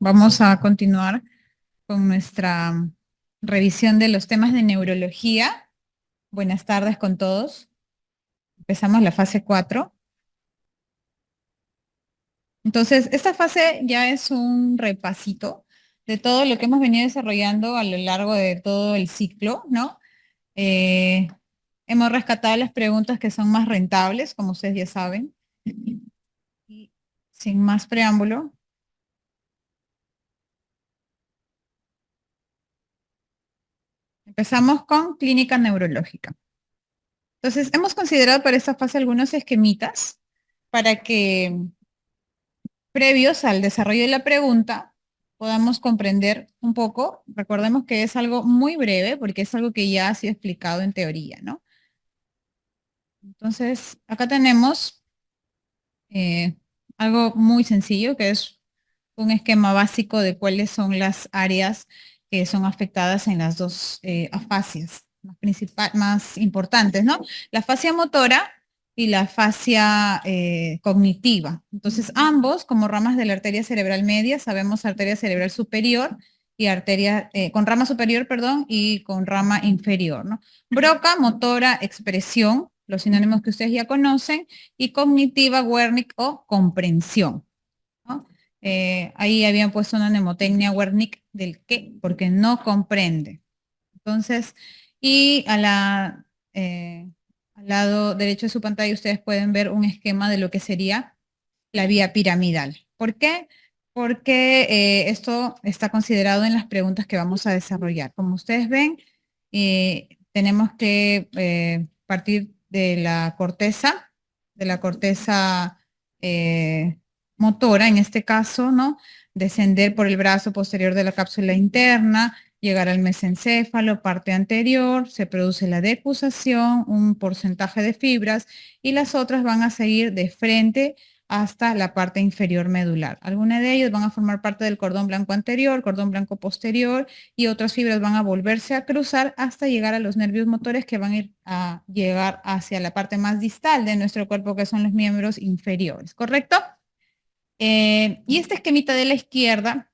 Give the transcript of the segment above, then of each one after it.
Vamos a continuar con nuestra revisión de los temas de neurología. Buenas tardes con todos. Empezamos la fase 4. Entonces, esta fase ya es un repasito de todo lo que hemos venido desarrollando a lo largo de todo el ciclo, ¿no? Eh, Hemos rescatado las preguntas que son más rentables, como ustedes ya saben. Y sin más preámbulo, empezamos con clínica neurológica. Entonces, hemos considerado para esta fase algunos esquemitas para que previos al desarrollo de la pregunta podamos comprender un poco. Recordemos que es algo muy breve porque es algo que ya ha sido explicado en teoría, ¿no? Entonces, acá tenemos eh, algo muy sencillo que es un esquema básico de cuáles son las áreas que son afectadas en las dos afasias más importantes, ¿no? La fascia motora y la fascia cognitiva. Entonces, ambos, como ramas de la arteria cerebral media, sabemos arteria cerebral superior y arteria, con rama superior, perdón, y con rama inferior, ¿no? Broca, motora, expresión, los sinónimos que ustedes ya conocen, y cognitiva, Wernicke o comprensión, ¿no? Ahí habían puesto una mnemotecnia Wernicke del qué, porque no comprende. Entonces, y al lado derecho de su pantalla ustedes pueden ver un esquema de lo que sería la vía piramidal. ¿Por qué? Porque esto está considerado en las preguntas que vamos a desarrollar. Como ustedes ven, tenemos que partir de la corteza motora, en este caso, ¿no? Descender por el brazo posterior de la cápsula interna, llegar al mesencéfalo, parte anterior, se produce la decusación, un porcentaje de fibras, y las otras van a seguir de frente hasta la parte inferior medular. Algunas de ellas van a formar parte del cordón blanco anterior, cordón blanco posterior, y otras fibras van a volverse a cruzar hasta llegar a los nervios motores que van a ir a llegar hacia la parte más distal de nuestro cuerpo, que son los miembros inferiores, ¿correcto? Y este esquemita de la izquierda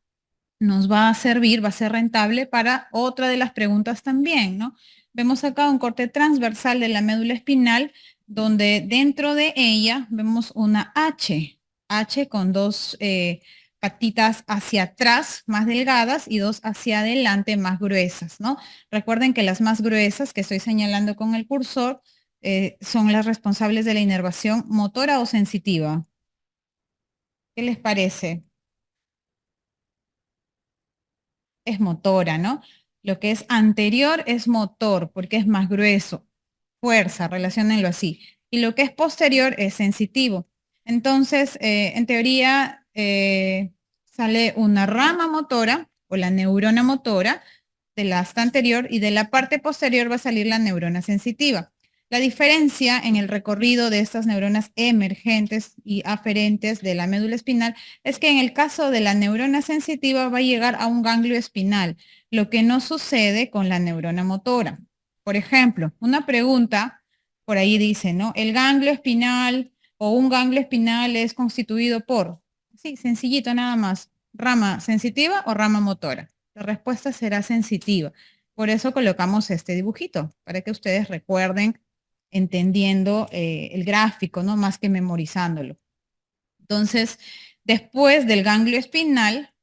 nos va a servir, va a ser rentable para otra de las preguntas también, ¿no? Vemos acá un corte transversal de la médula espinal, donde dentro de ella vemos una H con dos patitas hacia atrás más delgadas y dos hacia adelante más gruesas, ¿no? Recuerden que las más gruesas que estoy señalando con el cursor son las responsables de la inervación motora o sensitiva. ¿Qué les parece? Es motora, ¿no? Lo que es anterior es motor, porque es más grueso. Fuerza, relaciónenlo así. Y lo que es posterior es sensitivo. Entonces, en teoría, sale una rama motora o la neurona motora de la asta anterior, y de la parte posterior va a salir la neurona sensitiva. La diferencia en el recorrido de estas neuronas emergentes y aferentes de la médula espinal es que en el caso de la neurona sensitiva va a llegar a un ganglio espinal, lo que no sucede con la neurona motora. Por ejemplo, una pregunta por ahí dice, ¿no? El ganglio espinal o un ganglio espinal es constituido por, sí, sencillito nada más, rama sensitiva o rama motora. La respuesta será sensitiva. Por eso colocamos este dibujito, para que ustedes recuerden entendiendo el gráfico, ¿no? Más que memorizándolo. Entonces, después del ganglio espinal,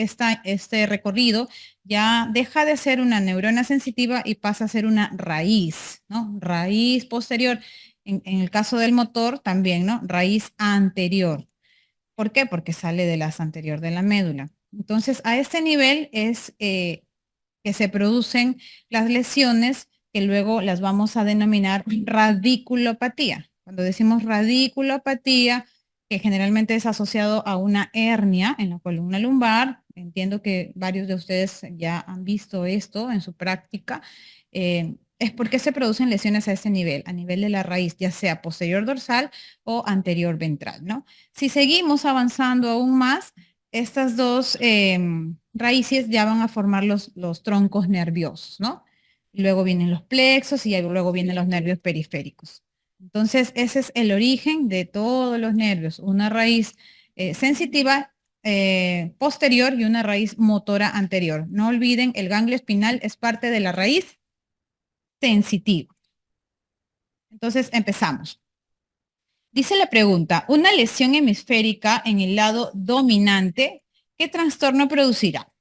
este recorrido ya deja de ser una neurona sensitiva y pasa a ser una raíz, ¿no? Raíz posterior. En el caso del motor también, ¿no? Raíz anterior. ¿Por qué? Porque sale del asa anterior de la médula. Entonces, a este nivel es que se producen las lesiones que luego las vamos a denominar radiculopatía. Cuando decimos radiculopatía, que generalmente es asociado a una hernia en la columna lumbar, entiendo que varios de ustedes ya han visto esto en su práctica, es porque se producen lesiones a a nivel de la raíz, ya sea posterior dorsal o anterior ventral, ¿no? Si seguimos avanzando aún más, estas dos raíces ya van a formar los troncos nerviosos, ¿no? Luego vienen los plexos y luego vienen los nervios periféricos. Entonces, ese es el origen de todos los nervios, una raíz sensitiva posterior y una raíz motora anterior. No olviden, el ganglio espinal es parte de la raíz sensitiva. Entonces, empezamos. Dice la pregunta, una lesión hemisférica en el lado dominante, ¿qué trastorno producirá?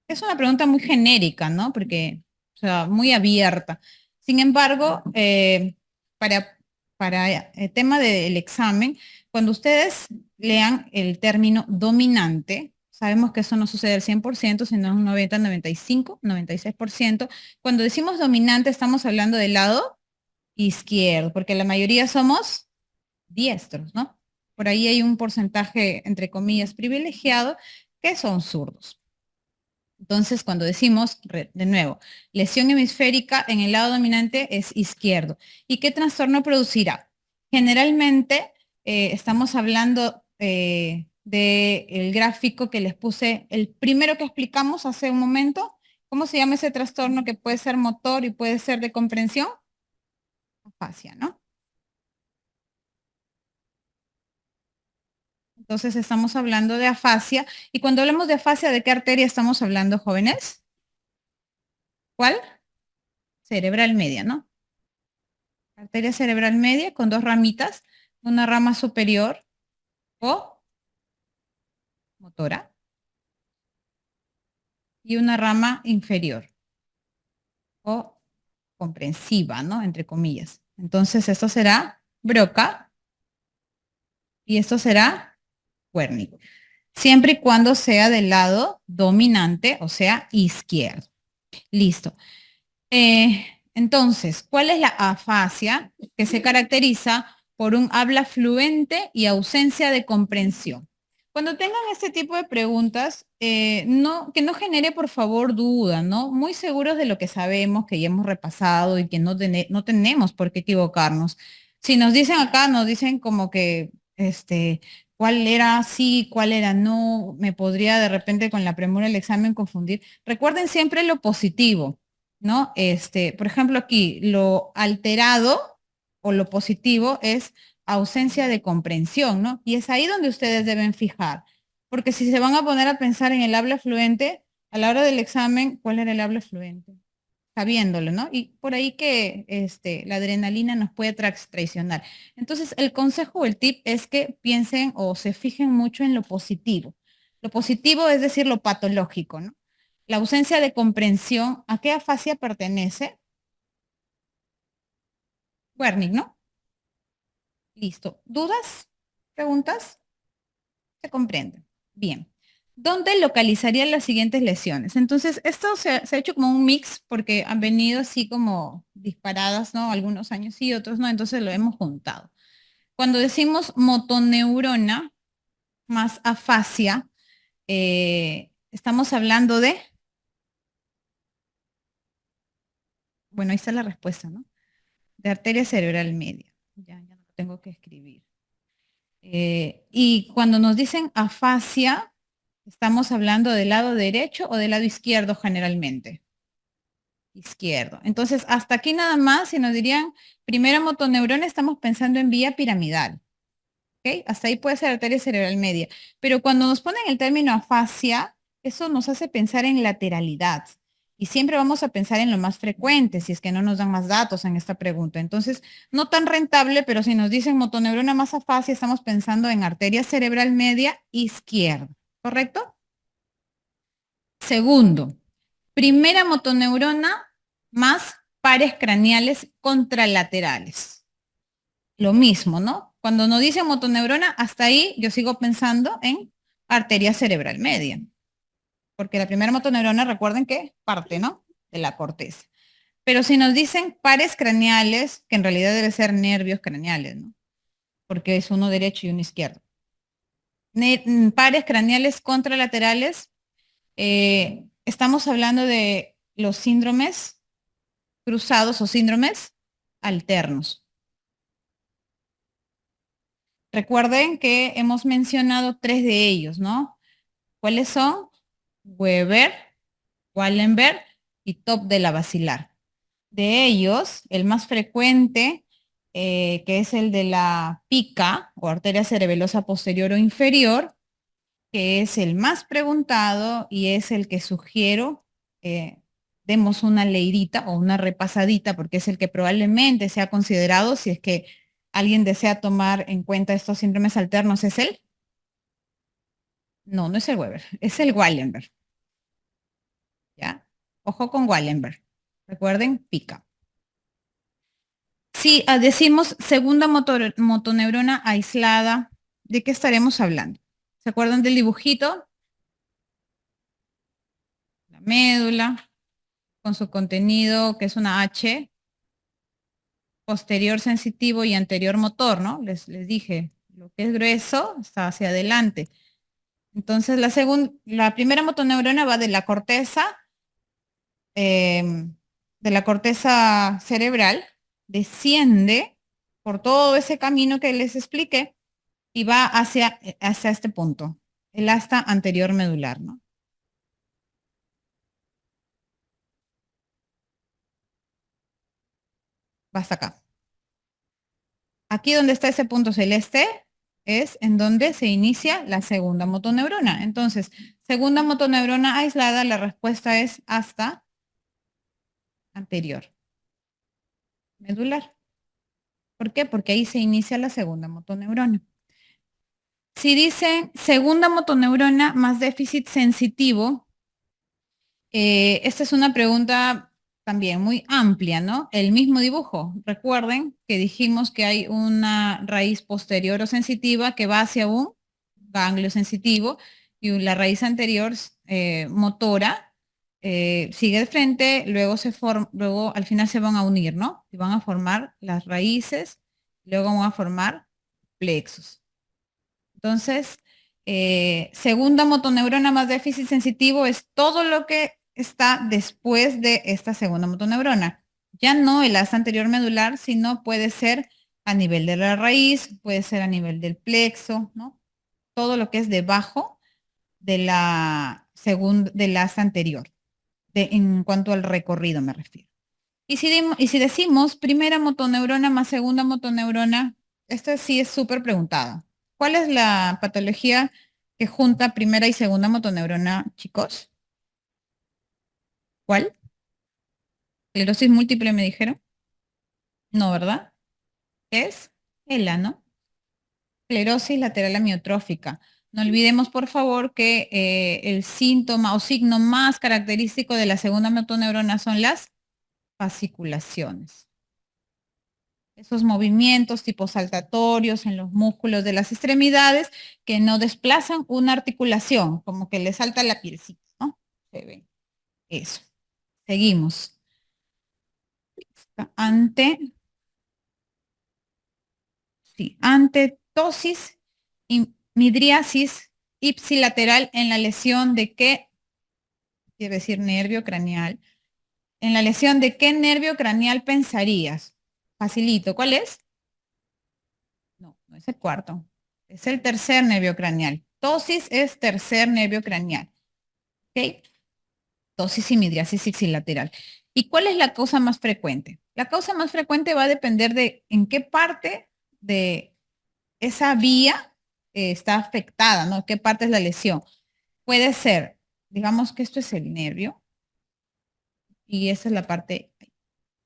Es una pregunta muy genérica, ¿no? Porque, o sea, muy abierta. Sin embargo, para el tema del examen, cuando ustedes lean el término dominante, sabemos que eso no sucede al 100%, sino un 90, 95, 96%. Cuando decimos dominante, estamos hablando del lado izquierdo, porque la mayoría somos diestros, ¿no? Por ahí hay un porcentaje, entre comillas, privilegiado, que son zurdos. Entonces, cuando decimos, de nuevo, lesión hemisférica en el lado dominante es izquierdo. ¿Y qué trastorno producirá? Generalmente estamos hablando del gráfico que les puse, el primero que explicamos hace un momento. ¿Cómo se llama ese trastorno que puede ser motor y puede ser de comprensión? Afasia, ¿no? Entonces estamos hablando de afasia. Y cuando hablamos de afasia, ¿de qué arteria estamos hablando, jóvenes? ¿Cuál? Cerebral media, ¿no? Arteria cerebral media con dos ramitas, una rama superior o motora y una rama inferior o comprensiva, ¿no? Entre comillas. Entonces esto será Broca y esto será Wernicke. Siempre y cuando sea del lado dominante, o sea, izquierdo. Listo. Entonces, ¿cuál es la afasia? Que se caracteriza por un habla fluente y ausencia de comprensión. Cuando tengan este tipo de preguntas, que no genere por favor duda, ¿no? Muy seguros de lo que sabemos, que ya hemos repasado y que no tenemos por qué equivocarnos. Si nos dicen acá, nos dicen como que, cuál era sí, cuál era no, me podría de repente con la premura del examen confundir. Recuerden siempre lo positivo, ¿no? Por ejemplo, aquí lo alterado o lo positivo es ausencia de comprensión, ¿no? Y es ahí donde ustedes deben fijar, porque si se van a poner a pensar en el habla fluente, a la hora del examen, ¿cuál era el habla fluente? Sabiéndolo, ¿no? Y por ahí que la adrenalina nos puede traicionar. Entonces, el consejo o el tip es que piensen o se fijen mucho en lo positivo. Lo positivo es decir, lo patológico, ¿no? La ausencia de comprensión, ¿a qué afasia pertenece? Wernicke, ¿no? Listo. ¿Dudas? ¿Preguntas? Se comprende. Bien. ¿Dónde localizarían las siguientes lesiones? Entonces, esto se ha hecho como un mix porque han venido así como disparadas, ¿no? Algunos años sí, otros no, entonces lo hemos juntado. Cuando decimos motoneurona más afasia, estamos hablando de, bueno, ahí está la respuesta, ¿no? De arteria cerebral media. Ya no lo tengo que escribir. Y cuando nos dicen afasia, estamos hablando del lado derecho o del lado izquierdo generalmente. Izquierdo. Entonces, hasta aquí nada más, si nos dirían primera motoneurona, estamos pensando en vía piramidal. ¿Ok? Hasta ahí puede ser arteria cerebral media. Pero cuando nos ponen el término afasia, eso nos hace pensar en lateralidad. Y siempre vamos a pensar en lo más frecuente, si es que no nos dan más datos en esta pregunta. Entonces, no tan rentable, pero si nos dicen motoneurona más afasia, estamos pensando en arteria cerebral media izquierda. ¿Correcto? Segundo, primera motoneurona más pares craneales contralaterales. Lo mismo, ¿no? Cuando nos dicen motoneurona, hasta ahí yo sigo pensando en arteria cerebral media. Porque la primera motoneurona, recuerden que parte, ¿no? De la corteza. Pero si nos dicen pares craneales, que en realidad debe ser nervios craneales, ¿no? Porque es uno derecho y uno izquierdo. Pares craneales contralaterales, estamos hablando de los síndromes cruzados o síndromes alternos. Recuerden que hemos mencionado tres de ellos, ¿no? ¿Cuáles son? Weber, Wallenberg y top de la basilar. De ellos, el más frecuente, que es el de la pica o arteria cerebelosa posterior o inferior, que es el más preguntado y es el que sugiero demos una leidita o una repasadita, porque es el que probablemente sea considerado si es que alguien desea tomar en cuenta estos síndromes alternos. ¿Es él? No, no es el Weber, es el Wallenberg. ¿Ya? Ojo con Wallenberg. Recuerden, pica. Si decimos segunda motoneurona aislada, ¿de qué estaremos hablando? ¿Se acuerdan del dibujito? La médula, con su contenido que es una H, posterior sensitivo y anterior motor, ¿no? Les dije, lo que es grueso está hacia adelante. Entonces, la primera motoneurona va de la corteza cerebral, desciende por todo ese camino que les expliqué y va hacia este punto, el asta anterior medular, ¿no? Va hasta acá. Aquí donde está ese punto celeste es en donde se inicia la segunda motoneurona. Entonces, segunda motoneurona aislada, la respuesta es hasta anterior medular. ¿Por qué? Porque ahí se inicia la segunda motoneurona. Si dicen segunda motoneurona más déficit sensitivo, esta es una pregunta también muy amplia, ¿no? El mismo dibujo. Recuerden que dijimos que hay una raíz posterior o sensitiva que va hacia un ganglio sensitivo y la raíz anterior motora sigue de frente, luego al final se van a unir, ¿no? Y van a formar las raíces, luego van a formar plexos. Entonces, segunda motoneurona más déficit sensitivo es todo lo que está después de esta segunda motoneurona. Ya no el asa anterior medular, sino puede ser a nivel de la raíz, puede ser a nivel del plexo, ¿no? Todo lo que es debajo de del asa anterior, en cuanto al recorrido me refiero. Y si decimos primera motoneurona más segunda motoneurona, esta sí es súper preguntada. ¿Cuál es la patología que junta primera y segunda motoneurona, chicos? ¿Cuál? ¿Esclerosis múltiple me dijeron? No, ¿verdad? ¿Qué es? El ano. Esclerosis lateral amiotrófica. No olvidemos, por favor, que el síntoma o signo más característico de la segunda motoneurona son las fasciculaciones. Esos movimientos tipo saltatorios en los músculos de las extremidades que no desplazan una articulación, como que le salta la pielcita, ¿no? Se ve. Eso. Seguimos. Ante, sí, ante tosis y midriasis ipsilateral en la lesión de qué, quiere decir nervio craneal, en la lesión de qué nervio craneal pensarías. Facilito, ¿cuál es? No, no es el cuarto. Es el tercer nervio craneal. Tosis es tercer nervio craneal. ¿Ok? Tosis y midriasis ipsilateral. ¿Y cuál es la causa más frecuente? La causa más frecuente va a depender de en qué parte de esa vía está afectada, ¿no? ¿Qué parte es la lesión? Puede ser, digamos que esto es el nervio y esa es la parte,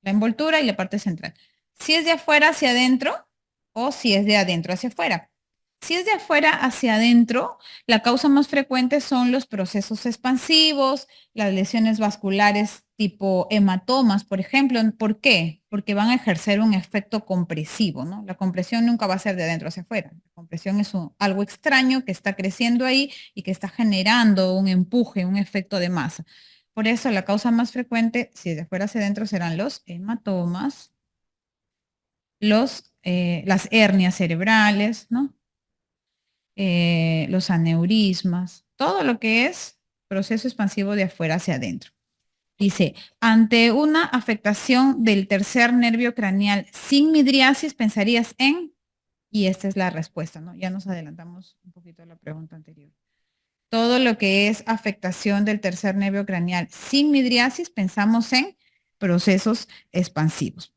la envoltura y la parte central. Si es de afuera hacia adentro o si es de adentro hacia afuera. Si es de afuera hacia adentro, la causa más frecuente son los procesos expansivos, las lesiones vasculares tipo hematomas, por ejemplo. ¿Por qué? Porque van a ejercer un efecto compresivo, ¿no? La compresión nunca va a ser de adentro hacia afuera. La compresión es algo extraño que está creciendo ahí y que está generando un empuje, un efecto de masa. Por eso la causa más frecuente, si es de afuera hacia adentro, serán los hematomas, las hernias cerebrales, ¿no? Los aneurismas, todo lo que es proceso expansivo de afuera hacia adentro. Dice, ante una afectación del tercer nervio craneal sin midriasis, pensarías en, y esta es la respuesta, ¿no? Ya nos adelantamos un poquito a la pregunta anterior. Todo lo que es afectación del tercer nervio craneal sin midriasis, pensamos en procesos expansivos.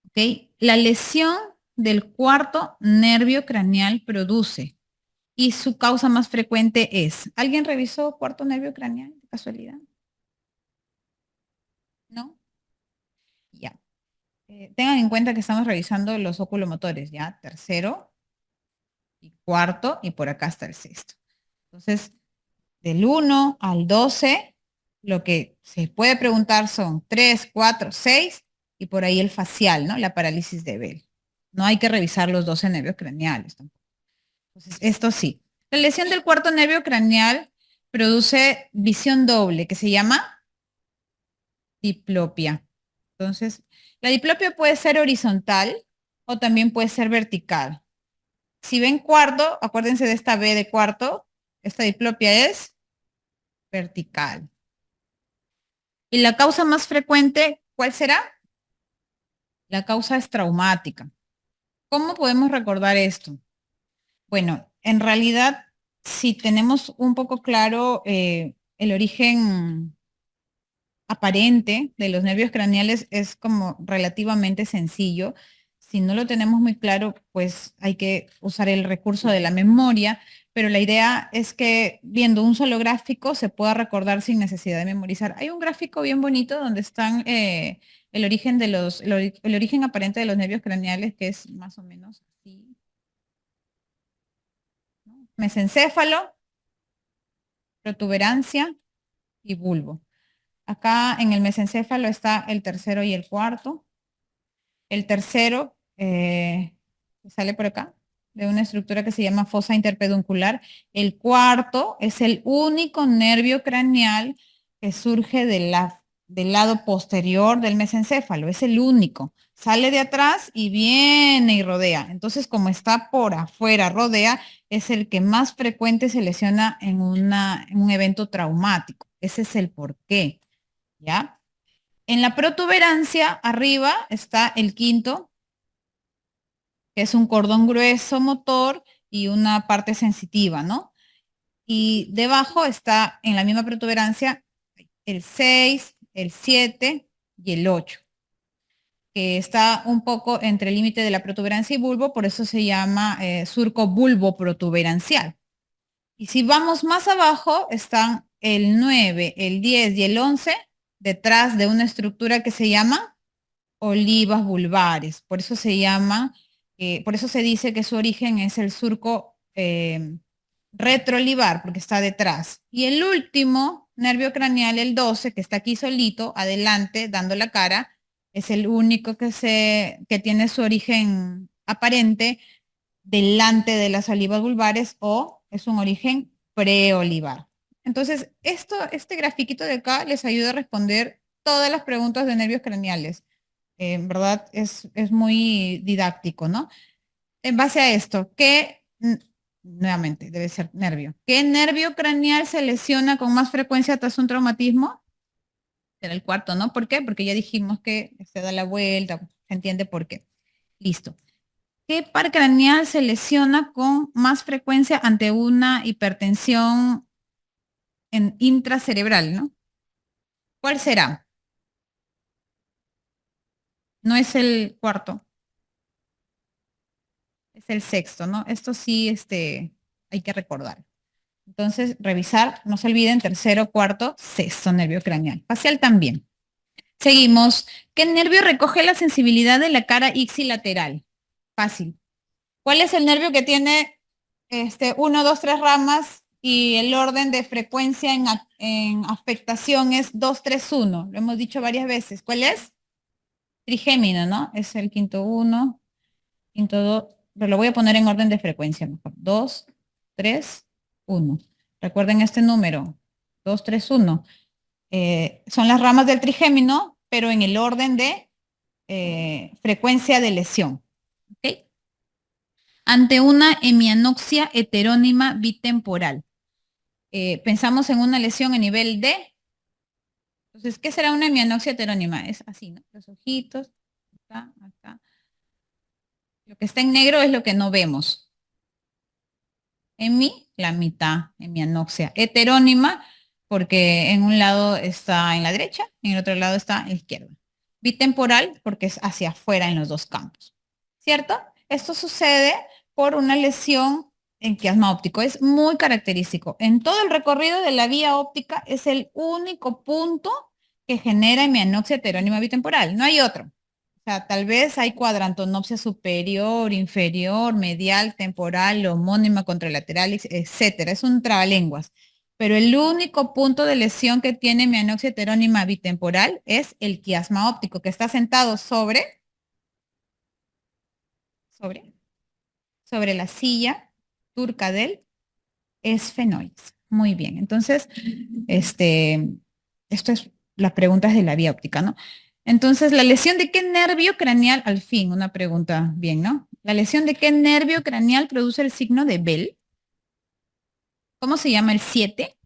¿Ok? La lesión del cuarto nervio craneal produce y su causa más frecuente es. ¿Alguien revisó cuarto nervio craneal de casualidad? ¿No? Ya. Tengan en cuenta que estamos revisando los oculomotores, ¿ya? Tercero y cuarto, y por acá está el sexto. Entonces, del 1 al 12, lo que se puede preguntar son 3, 4, 6 y por ahí el facial, ¿no? La parálisis de Bell. No hay que revisar los 12 nervios craneales tampoco. Entonces, esto sí. La lesión del cuarto nervio craneal produce visión doble, que se llama diplopia. Entonces, la diplopia puede ser horizontal o también puede ser vertical. Si ven cuarto, acuérdense de esta B de cuarto, esta diplopia es vertical. ¿Y la causa más frecuente, cuál será? La causa es traumática. ¿Cómo podemos recordar esto? Bueno, en realidad, si tenemos un poco claro el origen aparente de los nervios craneales, es como relativamente sencillo. Si no lo tenemos muy claro, pues hay que usar el recurso de la memoria, pero la idea es que viendo un solo gráfico se pueda recordar sin necesidad de memorizar. Hay un gráfico bien bonito donde están el origen de el origen aparente de los nervios craneales, que es más o menos así, ¿no? Mesencéfalo, protuberancia y bulbo. Acá en el mesencéfalo está el tercero y el cuarto. El tercero sale por acá, de una estructura que se llama fosa interpeduncular. El cuarto es el único nervio craneal que surge del lado posterior del mesencéfalo. Es el único. Sale de atrás y viene y rodea. Entonces, como está por afuera, rodea, es el que más frecuente se lesiona en un evento traumático. Ese es el porqué, ¿ya? En la protuberancia, arriba está el quinto, que es un cordón grueso motor y una parte sensitiva, ¿no? Y debajo está en la misma protuberancia el 6, el 7 y el 8, que está un poco entre el límite de la protuberancia y bulbo, por eso se llama surco bulbo protuberancial. Y si vamos más abajo, están el 9, el 10 y el 11 detrás de una estructura que se llama olivas vulvares. Por eso se llama, por eso se dice que su origen es el surco retroolivar, porque está detrás. Y el último nervio craneal, el 12, que está aquí solito, adelante, dando la cara, es el único que tiene su origen aparente delante de las olivas vulvares o es un origen preolivar. Entonces, este grafiquito de acá les ayuda a responder todas las preguntas de nervios craneales. En verdad es muy didáctico, ¿no? En base a esto, nuevamente, debe ser nervio. ¿Qué nervio craneal se lesiona con más frecuencia tras un traumatismo? Será el cuarto, ¿no? ¿Por qué? Porque ya dijimos que se da la vuelta, se entiende por qué. Listo. ¿Qué par craneal se lesiona con más frecuencia ante una hipertensión intracerebral, ¿no? ¿Cuál será? No es el cuarto, es el sexto, ¿no? Esto sí, hay que recordar. Entonces, revisar, no se olviden, tercero, cuarto, sexto nervio craneal. Facial también. Seguimos. ¿Qué nervio recoge la sensibilidad de la cara ipsilateral? Fácil. ¿Cuál es el nervio que tiene 1, 2, 3 ramas y el orden de frecuencia en afectación es 2, 3, 1? Lo hemos dicho varias veces. ¿Cuál es? Trigémino, ¿no? Es el quinto 1, quinto 2, pero lo voy a poner en orden de frecuencia mejor. 2, 3, 1. Recuerden este número, 2, 3, 1. Son las ramas del trigémino, pero en el orden de frecuencia de lesión. ¿Ok? Ante una hemianoxia heterónima bitemporal. Pensamos en una lesión a nivel D. Entonces, ¿qué será una hemianoxia heterónima? Es así, ¿no? Los ojitos, acá, acá. Lo que está en negro es lo que no vemos. Hemi, la mitad, hemianoxia. Heterónima, porque en un lado está en la derecha, en el otro lado está en la izquierda. Bitemporal, porque es hacia afuera en los dos campos. ¿Cierto? Esto sucede por una lesión en quiasma óptico. Es muy característico. En todo el recorrido de la vía óptica es el único punto que genera hemianopsia heterónima bitemporal. No hay otro. O sea, tal vez hay cuadrantonopsia superior, inferior, medial, temporal, homónima, contralateral, etcétera. Es un trabalenguas. Pero el único punto de lesión que tiene hemianopsia heterónima bitemporal es el quiasma óptico, que está sentado sobre, sobre la silla turca del esfenoides. Muy bien. Entonces, esto es las preguntas de la vía óptica, ¿no? Entonces, ¿la lesión de qué nervio craneal? Al fin, una pregunta bien, ¿no? ¿La lesión de qué nervio craneal produce el signo de Bell? ¿Cómo se llama el 7?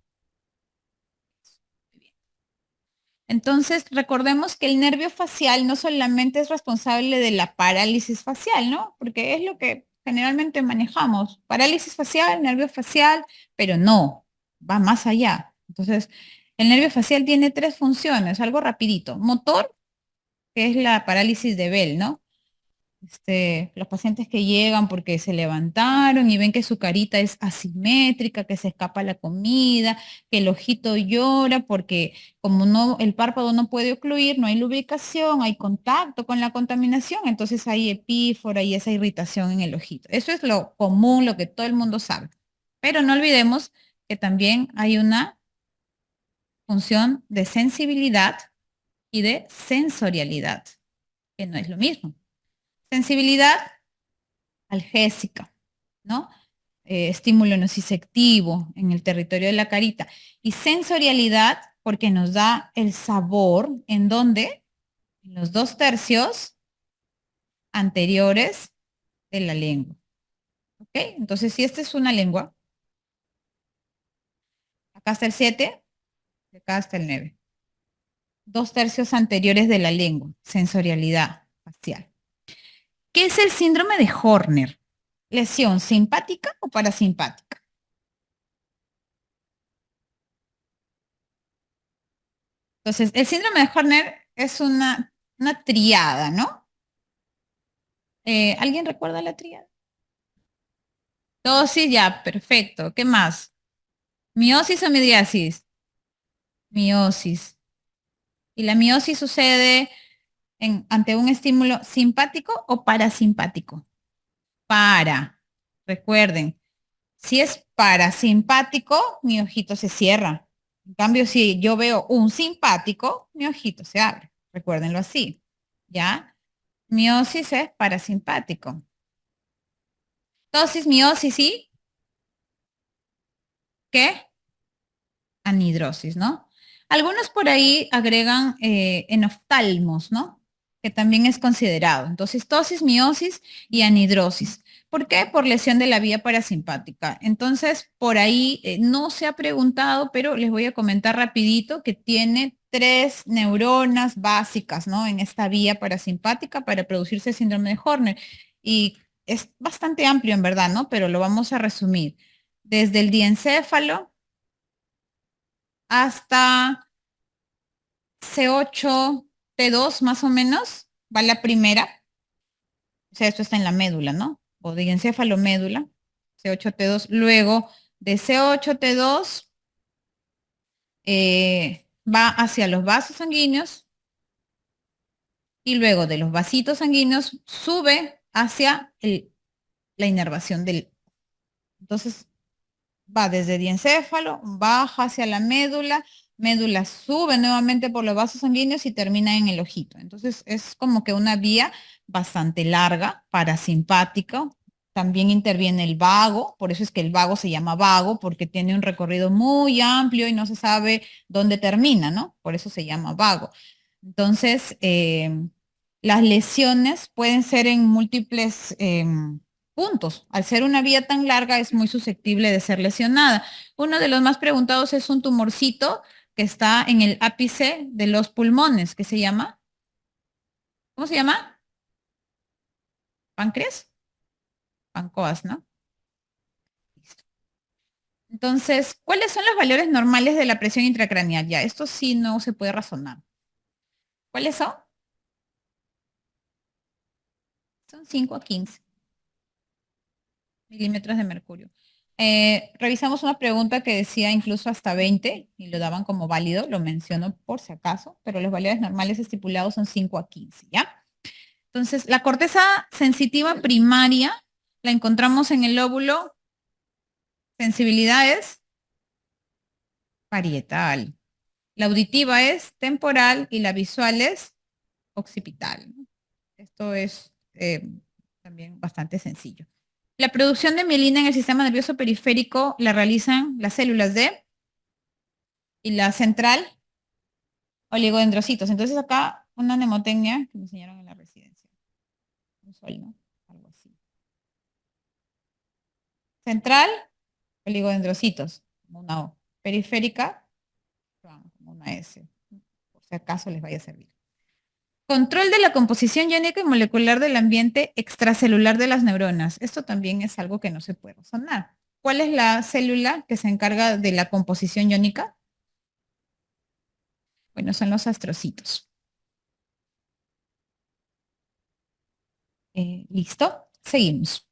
Entonces, recordemos que el nervio facial no solamente es responsable de la parálisis facial, ¿no? Porque es lo que generalmente manejamos. Parálisis facial, nervio facial, pero no, va más allá. Entonces, el nervio facial tiene tres funciones, algo rapidito. Motor, que es la parálisis de Bell, ¿no? Los pacientes que llegan porque se levantaron y ven que su carita es asimétrica, que se escapa la comida, que el ojito llora porque como no, el párpado no puede ocluir, no hay lubricación, hay contacto con la contaminación, entonces hay epífora y esa irritación en el ojito. Eso es lo común, lo que todo el mundo sabe. Pero no olvidemos que también hay una función de sensibilidad y de sensorialidad, que no es lo mismo. Sensibilidad algésica, ¿no? Estímulo nociceptivo en el territorio de la carita. Y sensorialidad, porque nos da el sabor, ¿en dónde? En los 2/3 anteriores de la lengua. ¿Ok? Entonces, si esta es una lengua, acá está el 7, acá está el 9. 2/3 anteriores de la lengua, sensorialidad facial. ¿Qué es el síndrome de Horner? ¿Lesión simpática o parasimpática? Entonces, el síndrome de Horner es una triada, ¿no? ¿Alguien recuerda la triada? Tosis, ya, perfecto. ¿Qué más? ¿Miosis o midriasis? Miosis. ¿Y la miosis sucede ante un estímulo simpático o parasimpático? Para. Recuerden, si es parasimpático, mi ojito se cierra. En cambio, si yo veo un simpático, mi ojito se abre. Recuérdenlo así. ¿Ya? Miosis es parasimpático. Tosis, miosis y ¿qué? Anhidrosis, ¿no? Algunos por ahí agregan enoftalmos, ¿no? Que también es considerado. Entonces, tosis, miosis y anhidrosis. ¿Por qué? Por lesión de la vía parasimpática. Entonces, por ahí no se ha preguntado, pero les voy a comentar rapidito que tiene tres neuronas básicas, ¿no? En esta vía parasimpática para producirse síndrome de Horner. Y es bastante amplio en verdad, ¿no? Pero lo vamos a resumir. Desde el diencéfalo hasta C8, T2 más o menos, va la primera, o sea, esto está en la médula, ¿no? O de encéfalo-médula, C8, T2. Luego de C8, T2 va hacia los vasos sanguíneos y luego de los vasitos sanguíneos sube hacia la inervación del... Entonces, va desde diencéfalo, baja hacia la médula, médula sube nuevamente por los vasos sanguíneos y termina en el ojito. Entonces es como que una vía bastante larga, parasimpática. También interviene el vago, por eso es que el vago se llama vago, porque tiene un recorrido muy amplio y no se sabe dónde termina, ¿no? Por eso se llama vago. Entonces, las lesiones pueden ser en múltiples puntos. Al ser una vía tan larga es muy susceptible de ser lesionada. Uno de los más preguntados es un tumorcito que está en el ápice de los pulmones, que se llama, ¿cómo se llama? ¿Páncreas? Pancoas, ¿no? Listo. Entonces, ¿cuáles son los valores normales de la presión intracraneal? Ya, esto sí no se puede razonar. ¿Cuáles son? Son 5 a 15. milímetros de mercurio. Revisamos una pregunta que decía incluso hasta 20 y lo daban como válido, lo menciono por si acaso, pero los valores normales estipulados son 5 a 15, ¿ya? Entonces, la corteza sensitiva primaria la encontramos en el lóbulo, sensibilidad es parietal, la auditiva es temporal y la visual es occipital, ¿no? Esto es también bastante sencillo. La producción de mielina en el sistema nervioso periférico la realizan las células de y la central oligodendrocitos. Entonces acá una mnemotecnia que me enseñaron en la residencia. Un sol, ¿no? Algo así. Central, oligodendrocitos, como una O. Periférica, como una S. Por si acaso les vaya a servir. Control de la composición iónica y molecular del ambiente extracelular de las neuronas. Esto también es algo que no se puede razonar. ¿Cuál es la célula que se encarga de la composición iónica? Bueno, son los astrocitos. ¿Listo? Seguimos.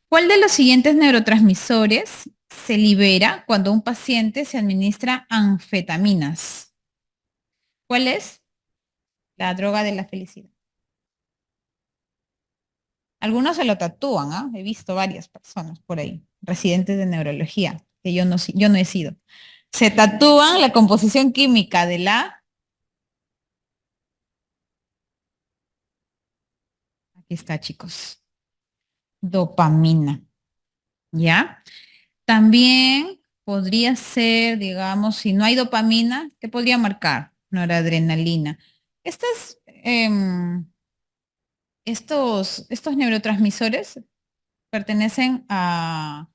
¿Cuál de los siguientes neurotransmisores se libera cuando un paciente se administra anfetaminas? ¿Cuál es? La droga de la felicidad. Algunos se lo tatúan, ¿ah? He visto varias personas por ahí, residentes de neurología, que yo no he sido. Se tatúan la composición química de la, aquí está, chicos, dopamina, ¿ya? También podría ser, digamos, si no hay dopamina, ¿qué podría marcar? Noradrenalina. Estas, estos neurotransmisores pertenecen a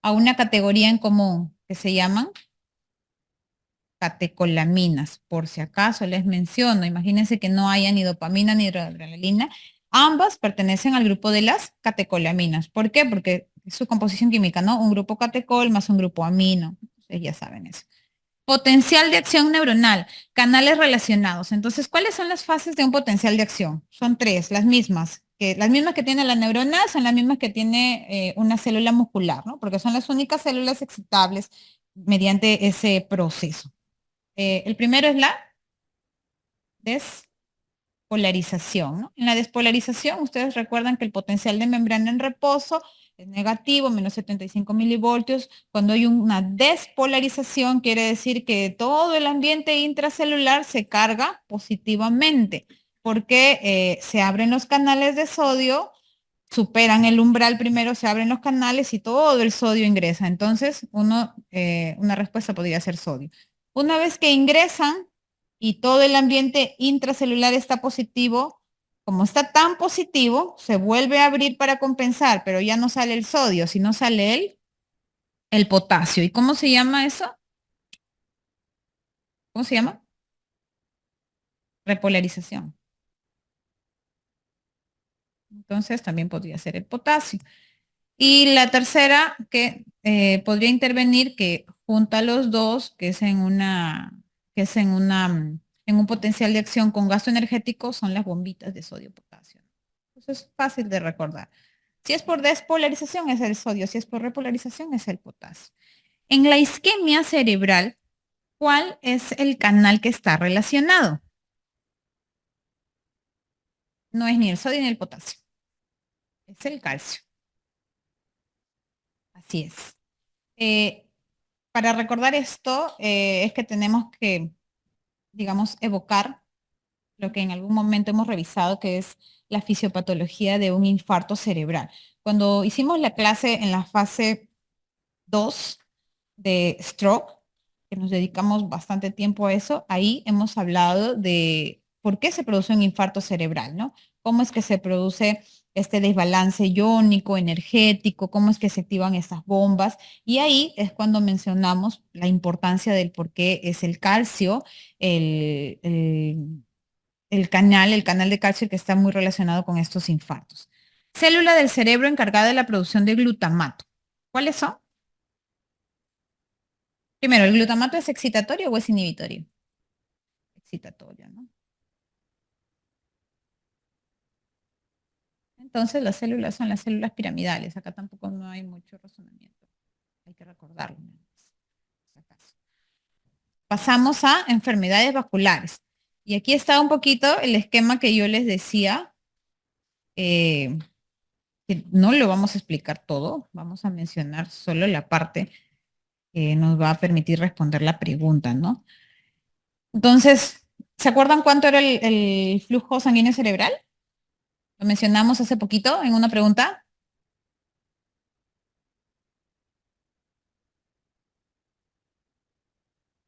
una categoría en común que se llaman catecolaminas. Por si acaso les menciono, imagínense que no haya ni dopamina ni noradrenalina. Ambas pertenecen al grupo de las catecolaminas. ¿Por qué? Porque es su composición química, ¿no? Un grupo catecol más un grupo amino. Ustedes ya saben eso. Potencial de acción neuronal, canales relacionados. Entonces, ¿cuáles son las fases de un potencial de acción? Son tres, las mismas que tiene la neurona son las mismas que tiene una célula muscular, ¿no? Porque son las únicas células excitables mediante ese proceso. El primero es la despolarización, ¿no? En la despolarización, ustedes recuerdan que el potencial de membrana en reposo es negativo, menos 75 milivoltios. Cuando hay una despolarización, quiere decir que todo el ambiente intracelular se carga positivamente, porque se abren los canales de sodio, superan el umbral primero, se abren los canales y todo el sodio ingresa. Entonces, una respuesta podría ser sodio. Una vez que ingresan y todo el ambiente intracelular está positivo, como está tan positivo, se vuelve a abrir para compensar, pero ya no sale el sodio, sino sale el potasio. ¿Y cómo se llama eso? ¿Cómo se llama? Repolarización. Entonces, también podría ser el potasio. Y la tercera que podría intervenir, que junta los dos, en un potencial de acción con gasto energético, son las bombitas de sodio-potasio. Eso es fácil de recordar. Si es por despolarización es el sodio, si es por repolarización es el potasio. En la isquemia cerebral, ¿cuál es el canal que está relacionado? No es ni el sodio ni el potasio, es el calcio. Así es. Eh, para recordar esto, es que tenemos que, digamos, evocar lo que en algún momento hemos revisado, que es la fisiopatología de un infarto cerebral. Cuando hicimos la clase en la fase 2 de stroke, que nos dedicamos bastante tiempo a eso, ahí hemos hablado de por qué se produce un infarto cerebral, ¿no? Cómo es que se produce este desbalance iónico, energético, cómo es que se activan estas bombas. Y ahí es cuando mencionamos la importancia del por qué es el calcio, el, el, el canal de calcio que está muy relacionado con estos infartos. Célula del cerebro encargada de la producción de glutamato. ¿Cuáles son? Primero, ¿el glutamato es excitatorio o es inhibitorio? Excitatorio, ¿no? Entonces las células son las células piramidales. Acá tampoco no hay mucho razonamiento. Hay que recordarlo. Nada más, por si acaso. Pasamos a enfermedades vasculares. Y aquí está un poquito el esquema que yo les decía, eh, que no lo vamos a explicar todo, vamos a mencionar solo la parte que nos va a permitir responder la pregunta, ¿no? Entonces, ¿se acuerdan cuánto era el flujo sanguíneo cerebral? Lo mencionamos hace poquito en una pregunta.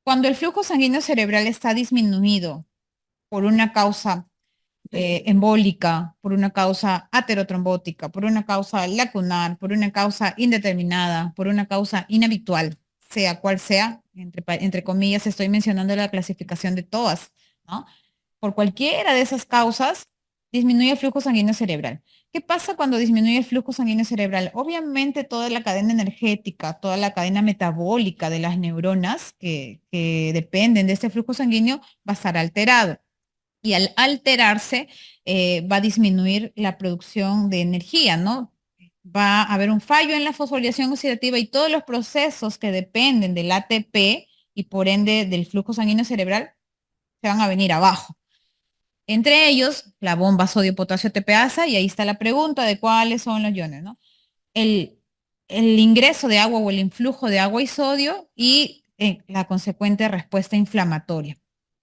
Cuando el flujo sanguíneo cerebral está disminuido por una causa embólica, por una causa aterotrombótica, por una causa lacunar, por una causa indeterminada, por una causa inhabitual, sea cual sea, entre comillas, estoy mencionando la clasificación de todas, ¿no? Por cualquiera de esas causas, disminuye el flujo sanguíneo cerebral. ¿Qué pasa cuando disminuye el flujo sanguíneo cerebral? Obviamente toda la cadena energética, toda la cadena metabólica de las neuronas que dependen de este flujo sanguíneo va a estar alterado y al alterarse va a disminuir la producción de energía, ¿no? Va a haber un fallo en la fosforilación oxidativa y todos los procesos que dependen del ATP y por ende del flujo sanguíneo cerebral se van a venir abajo. Entre ellos, la bomba sodio-potasio TPasa, y ahí está la pregunta de cuáles son los iones, ¿no? El, el ingreso de agua o el influjo de agua y sodio y la consecuente respuesta inflamatoria.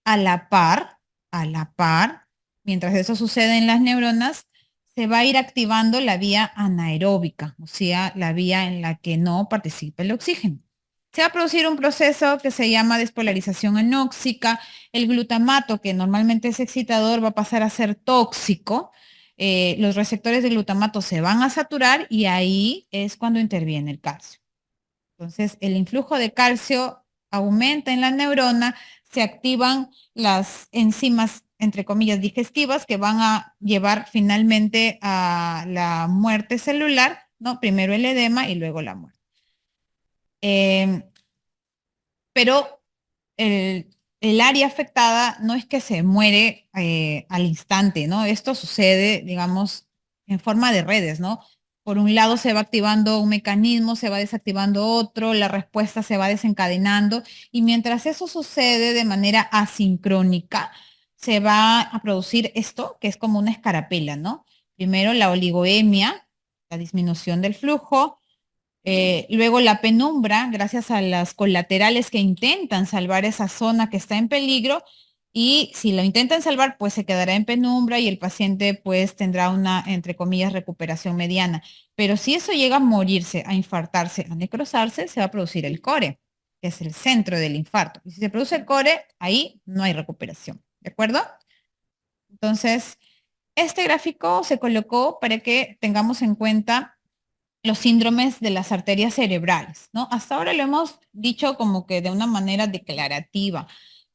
A la par, a la par, mientras eso sucede en las neuronas, se va a ir activando la vía anaeróbica, o sea, la vía en la que no participa el oxígeno. Se va a producir un proceso que se llama despolarización anóxica. El glutamato, que normalmente es excitador, va a pasar a ser tóxico. Los receptores de glutamato se van a saturar y ahí es cuando interviene el calcio. Entonces, el influjo de calcio aumenta en la neurona, se activan las enzimas, entre comillas, digestivas que van a llevar finalmente a la muerte celular, ¿no? Primero el edema y luego la muerte. Eh, pero el área afectada no es que se muere al instante, ¿no? Esto sucede, digamos, en forma de redes, ¿no? Por un lado se va activando un mecanismo, se va desactivando otro, la respuesta se va desencadenando y mientras eso sucede de manera asincrónica, se va a producir esto que es como una escarapela, ¿no? Primero la oligoemia, la disminución del flujo, luego la penumbra, gracias a las colaterales que intentan salvar esa zona que está en peligro, y si lo intentan salvar, pues se quedará en penumbra y el paciente pues tendrá una, entre comillas, recuperación mediana. Pero si eso llega a morirse, a infartarse, a necrosarse, se va a producir el core, que es el centro del infarto. Y si se produce el core, ahí no hay recuperación. ¿De acuerdo? Entonces, este gráfico se colocó para que tengamos en cuenta los síndromes de las arterias cerebrales, ¿no? Hasta ahora lo hemos dicho como que de una manera declarativa.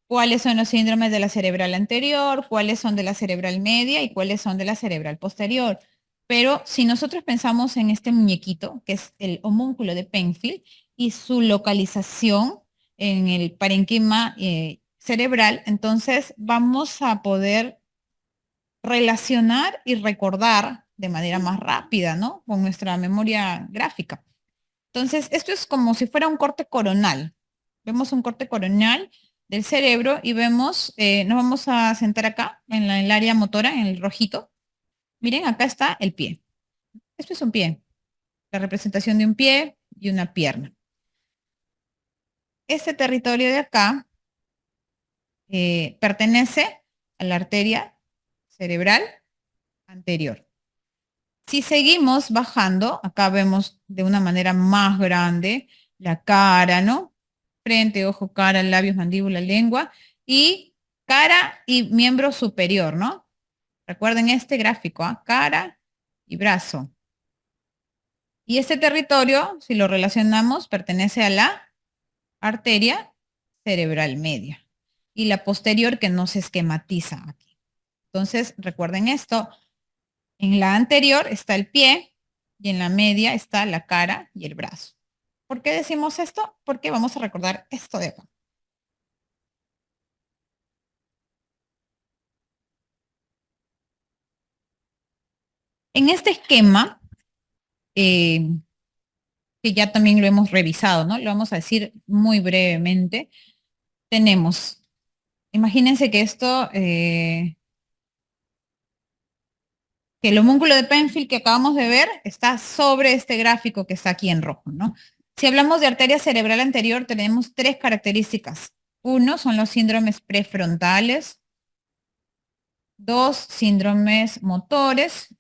¿Cuáles son los síndromes de la cerebral anterior? ¿Cuáles son de la cerebral media? ¿Y cuáles son de la cerebral posterior? Pero si nosotros pensamos en este muñequito, que es el homúnculo de Penfield, y su localización en el parénquima cerebral, entonces vamos a poder relacionar y recordar de manera más rápida, ¿no? Con nuestra memoria gráfica. Entonces, esto es como si fuera un corte coronal. Vemos un corte coronal del cerebro y vemos, nos vamos a sentar acá en el área motora, en el rojito. Miren, acá está el pie. Esto es un pie, la representación de un pie y una pierna. Este territorio de acá pertenece a la arteria cerebral anterior. Si seguimos bajando, acá vemos de una manera más grande la cara, ¿no? Frente, ojo, cara, labios, mandíbula, lengua y cara y miembro superior, ¿no? Recuerden este gráfico, ¿ah? Cara y brazo. Y este territorio, si lo relacionamos, pertenece a la arteria cerebral media y la posterior que no se esquematiza aquí. Entonces, recuerden esto, en la anterior está el pie y en la media está la cara y el brazo. ¿Por qué decimos esto? Porque vamos a recordar esto de acá. En este esquema, que ya también lo hemos revisado, ¿no? Lo vamos a decir muy brevemente. Tenemos, imagínense que esto, que el homúnculo de Penfield que acabamos de ver está sobre este gráfico que está aquí en rojo, ¿no? Si hablamos de arteria cerebral anterior, tenemos tres características. Uno son los síndromes prefrontales, dos, síndromes motores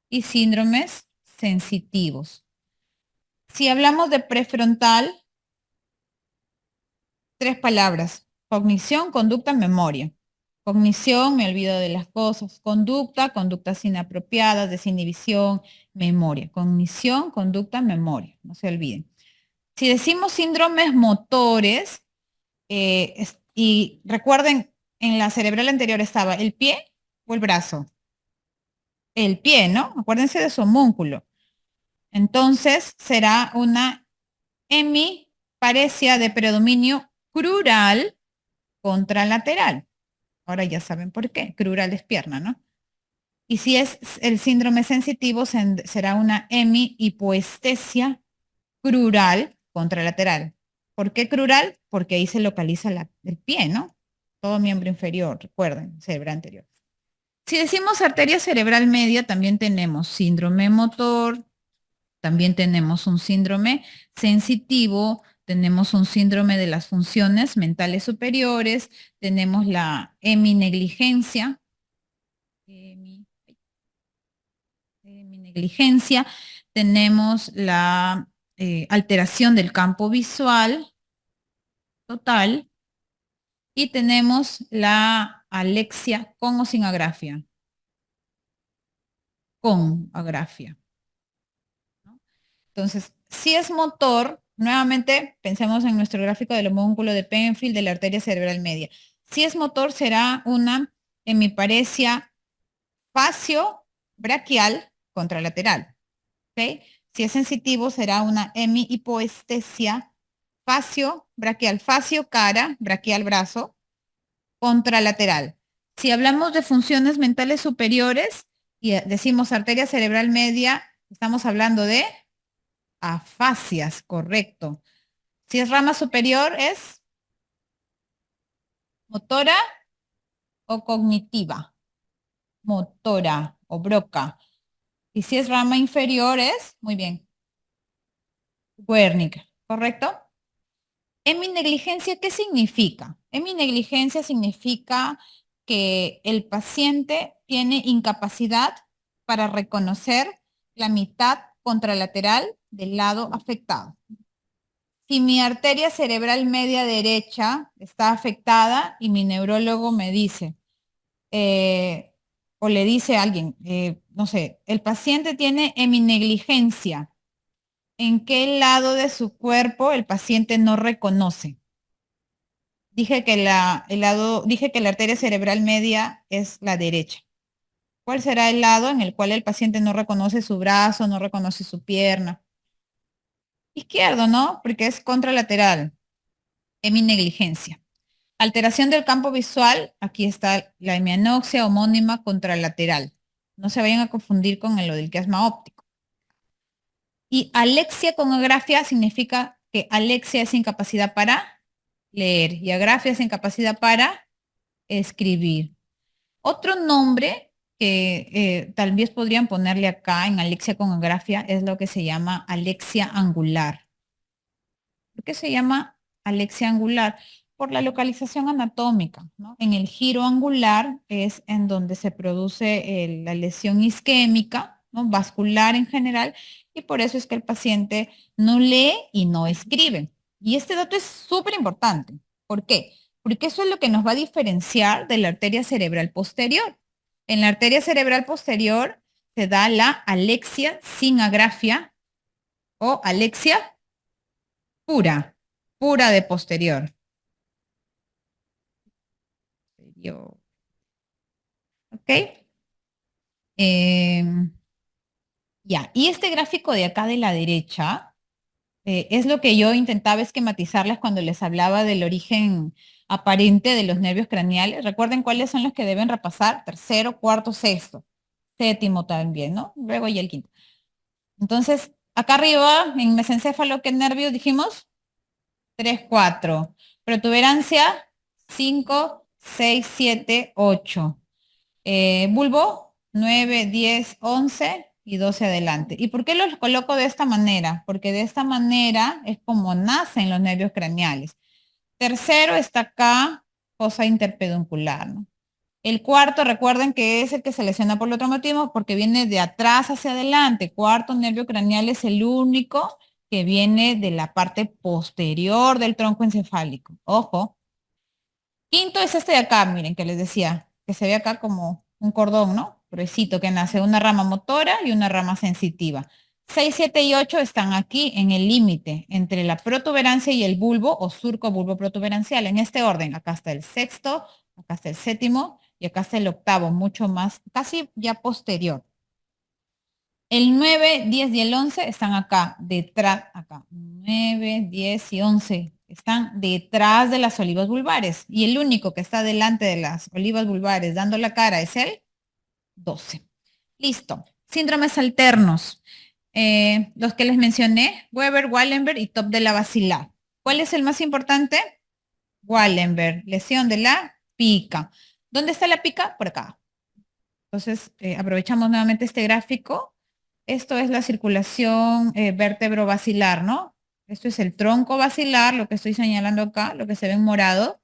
y síndromes sensitivos. Si hablamos de prefrontal, tres palabras: cognición, conducta, memoria. Cognición, me olvido de las cosas. Conducta, conductas inapropiadas, desinhibición, memoria. Cognición, conducta, memoria. No se olviden. Si decimos síndromes motores, y recuerden, en la cerebral anterior estaba el pie o el brazo. El pie, ¿no? Acuérdense de su homúnculo. Entonces será una hemiparesia de predominio crural contralateral. Ahora ya saben por qué. Crural es pierna, ¿no? Y si es el síndrome sensitivo, será una hemihipoestesia crural contralateral. ¿Por qué crural? Porque ahí se localiza el pie, ¿no? Todo miembro inferior, recuerden, cerebral anterior. Si decimos arteria cerebral media, también tenemos síndrome motor, también tenemos un síndrome sensitivo, tenemos un síndrome de las funciones mentales superiores, tenemos la heminegligencia, heminegligencia, tenemos la alteración del campo visual total y tenemos la alexia con o sin agrafia. Con agrafia. Entonces, si es motor, nuevamente pensemos en nuestro gráfico del homúnculo de Penfield de la arteria cerebral media. Si es motor, será una hemiparesia facio-braquial contralateral. ¿Okay? Si es sensitivo, será una hemihipoestesia facio-braquial, facio cara, braquial brazo, contralateral. Si hablamos de funciones mentales superiores y decimos arteria cerebral media, estamos hablando de afasias, correcto. Si es rama superior, es motora o cognitiva. Motora o broca. Y si es rama inferior, es, muy bien, Wernicke, ¿correcto? Heminegligencia, ¿qué significa? Heminegligencia significa que el paciente tiene incapacidad para reconocer la mitad contralateral del lado afectado. Si mi arteria cerebral media derecha está afectada y mi neurólogo me dice, o le dice a alguien, no sé, el paciente tiene heminegligencia, ¿en qué lado de su cuerpo el paciente no reconoce? Dije que la arteria cerebral media es la derecha. ¿Cuál será el lado en el cual el paciente no reconoce su brazo, no reconoce su pierna? Izquierdo, ¿no? Porque es contralateral. Heminegligencia. Alteración del campo visual, aquí está la hemianoxia homónima contralateral. No se vayan a confundir con lo del quiasma óptico. Y alexia con agrafia significa que alexia es incapacidad para leer y agrafia es incapacidad para escribir. Otro nombre que tal vez podrían ponerle acá en alexia con agrafia es lo que se llama alexia angular. ¿Por qué se llama alexia angular? Por la localización anatómica, ¿no? En el giro angular es en donde se produce la lesión isquémica, ¿no? Vascular en general, y por eso es que el paciente no lee y no escribe. Y este dato es súper importante. ¿Por qué? Porque eso es lo que nos va a diferenciar de la arteria cerebral posterior. En la arteria cerebral posterior se da la alexia sin agrafia o alexia pura, pura de posterior. ¿Ok? Ya, y este gráfico de acá de la derecha es lo que yo intentaba esquematizarles cuando les hablaba del origen aparente de los nervios craneales. Recuerden cuáles son los que deben repasar: tercero, cuarto, sexto. séptimo también, ¿no? Luego y el quinto. Entonces, acá arriba, en mesencéfalo, ¿qué nervios dijimos? 3, 4. Protuberancia, 5, 6, 7, 8. Bulbo, 9, 10, 11 y 12 adelante. ¿Y por qué los coloco de esta manera? Porque de esta manera es como nacen los nervios craneales. Tercero está acá, fosa interpeduncular, ¿no? El cuarto, recuerden que es el que se lesiona por el traumatismo porque viene de atrás hacia adelante. Cuarto nervio craneal es el único que viene de la parte posterior del tronco encefálico. Ojo. Quinto es este de acá, miren, que les decía, que se ve acá como un cordón, ¿no? Gruesito, que nace una rama motora y una rama sensitiva. 6, 7 y 8 están aquí en el límite entre la protuberancia y el bulbo o surco bulbo protuberancial. En este orden, acá está el sexto, acá está el séptimo y acá está el octavo, mucho más, casi ya posterior. El 9, 10 y el 11 están acá, detrás, acá. 9, 10 y 11 están detrás de las olivas vulvares. Y el único que está delante de las olivas vulvares dando la cara es el 12. Listo. Síndromes alternos. Los que les mencioné, Weber, Wallenberg y top de la basilar. ¿Cuál es el más importante? Wallenberg, lesión de la pica. ¿Dónde está la pica? Por acá. Entonces, aprovechamos nuevamente este gráfico. Esto es la circulación vértebro-basilar, ¿no? Esto es el tronco basilar, lo que estoy señalando acá, lo que se ve en morado.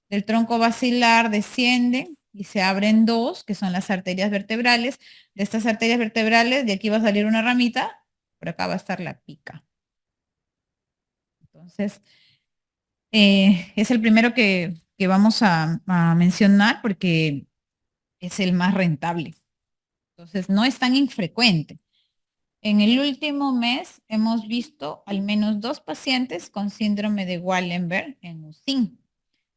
Del tronco basilar desciende y se abren dos, que son las arterias vertebrales. De estas arterias vertebrales, de aquí va a salir una ramita, por acá va a estar la pica. Entonces, es el primero que vamos a mencionar porque es el más rentable. Entonces, no es tan infrecuente. En el último mes hemos visto al menos 2 pacientes con síndrome de Wallenberg en UCIN.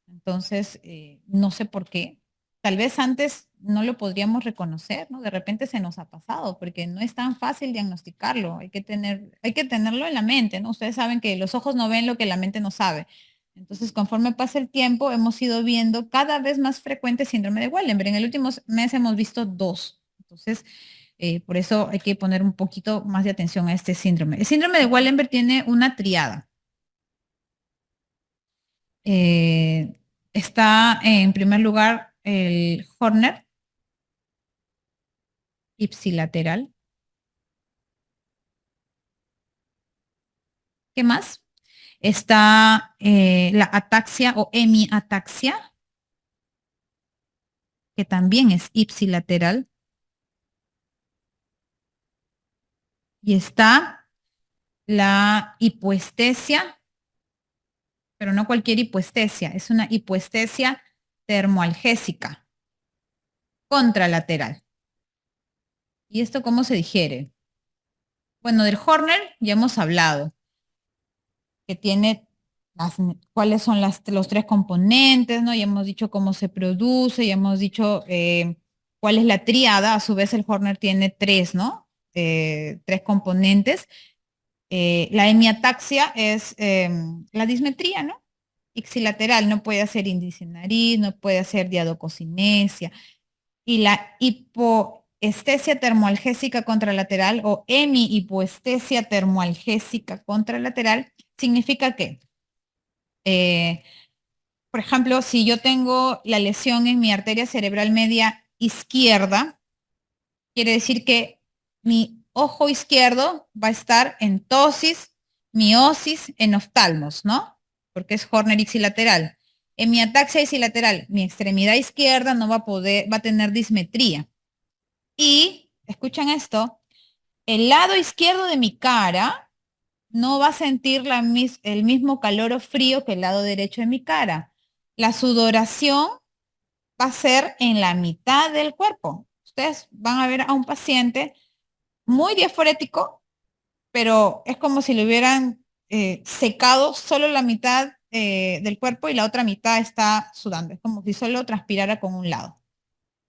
Entonces, no sé por qué. Tal vez antes no lo podríamos reconocer, ¿no? De repente se nos ha pasado, porque no es tan fácil diagnosticarlo. Hay que tenerlo en la mente, ¿no? Ustedes saben que los ojos no ven lo que la mente no sabe. Entonces, conforme pasa el tiempo, hemos ido viendo cada vez más frecuente síndrome de Wallenberg. En el último mes hemos visto 2. Entonces, por eso hay que poner un poquito más de atención a este síndrome. El síndrome de Wallenberg tiene una triada. Eh, Está en primer lugar el Horner ipsilateral. ¿Qué más? Está la ataxia o hemiataxia, que también es ipsilateral. Y está la hipoestesia, pero no cualquier hipoestesia, es una hipoestesia termoalgésica contralateral. ¿Y esto cómo se digiere? Bueno, del Horner ya hemos hablado, que tiene cuáles son los 3 componentes, ¿no? Ya hemos dicho cómo se produce, ya hemos dicho cuál es la tríada, a su vez el Horner tiene 3, ¿no? 3 componentes. La hemiataxia es la dismetría, ¿no? Ixilateral, no puede hacer índice nariz, no puede hacer diadococinesia. Y la hipoestesia termoalgésica contralateral o hemihipoestesia termoalgésica contralateral significa que, eh, por ejemplo, si yo tengo la lesión en mi arteria cerebral media izquierda, quiere decir que mi ojo izquierdo va a estar en ptosis, miosis, en oftalmos, ¿no? Porque es Horner ipsilateral. En mi ataxia ipsilateral, mi extremidad izquierda no va a poder, va a tener dismetría. Y, escuchan esto, el lado izquierdo de mi cara no va a sentir el mismo calor o frío que el lado derecho de mi cara. La sudoración va a ser en la mitad del cuerpo. Ustedes van a ver a un paciente muy diaforético, pero es como si le hubieran secado solo la mitad del cuerpo y la otra mitad está sudando. Es como si solo transpirara con un lado.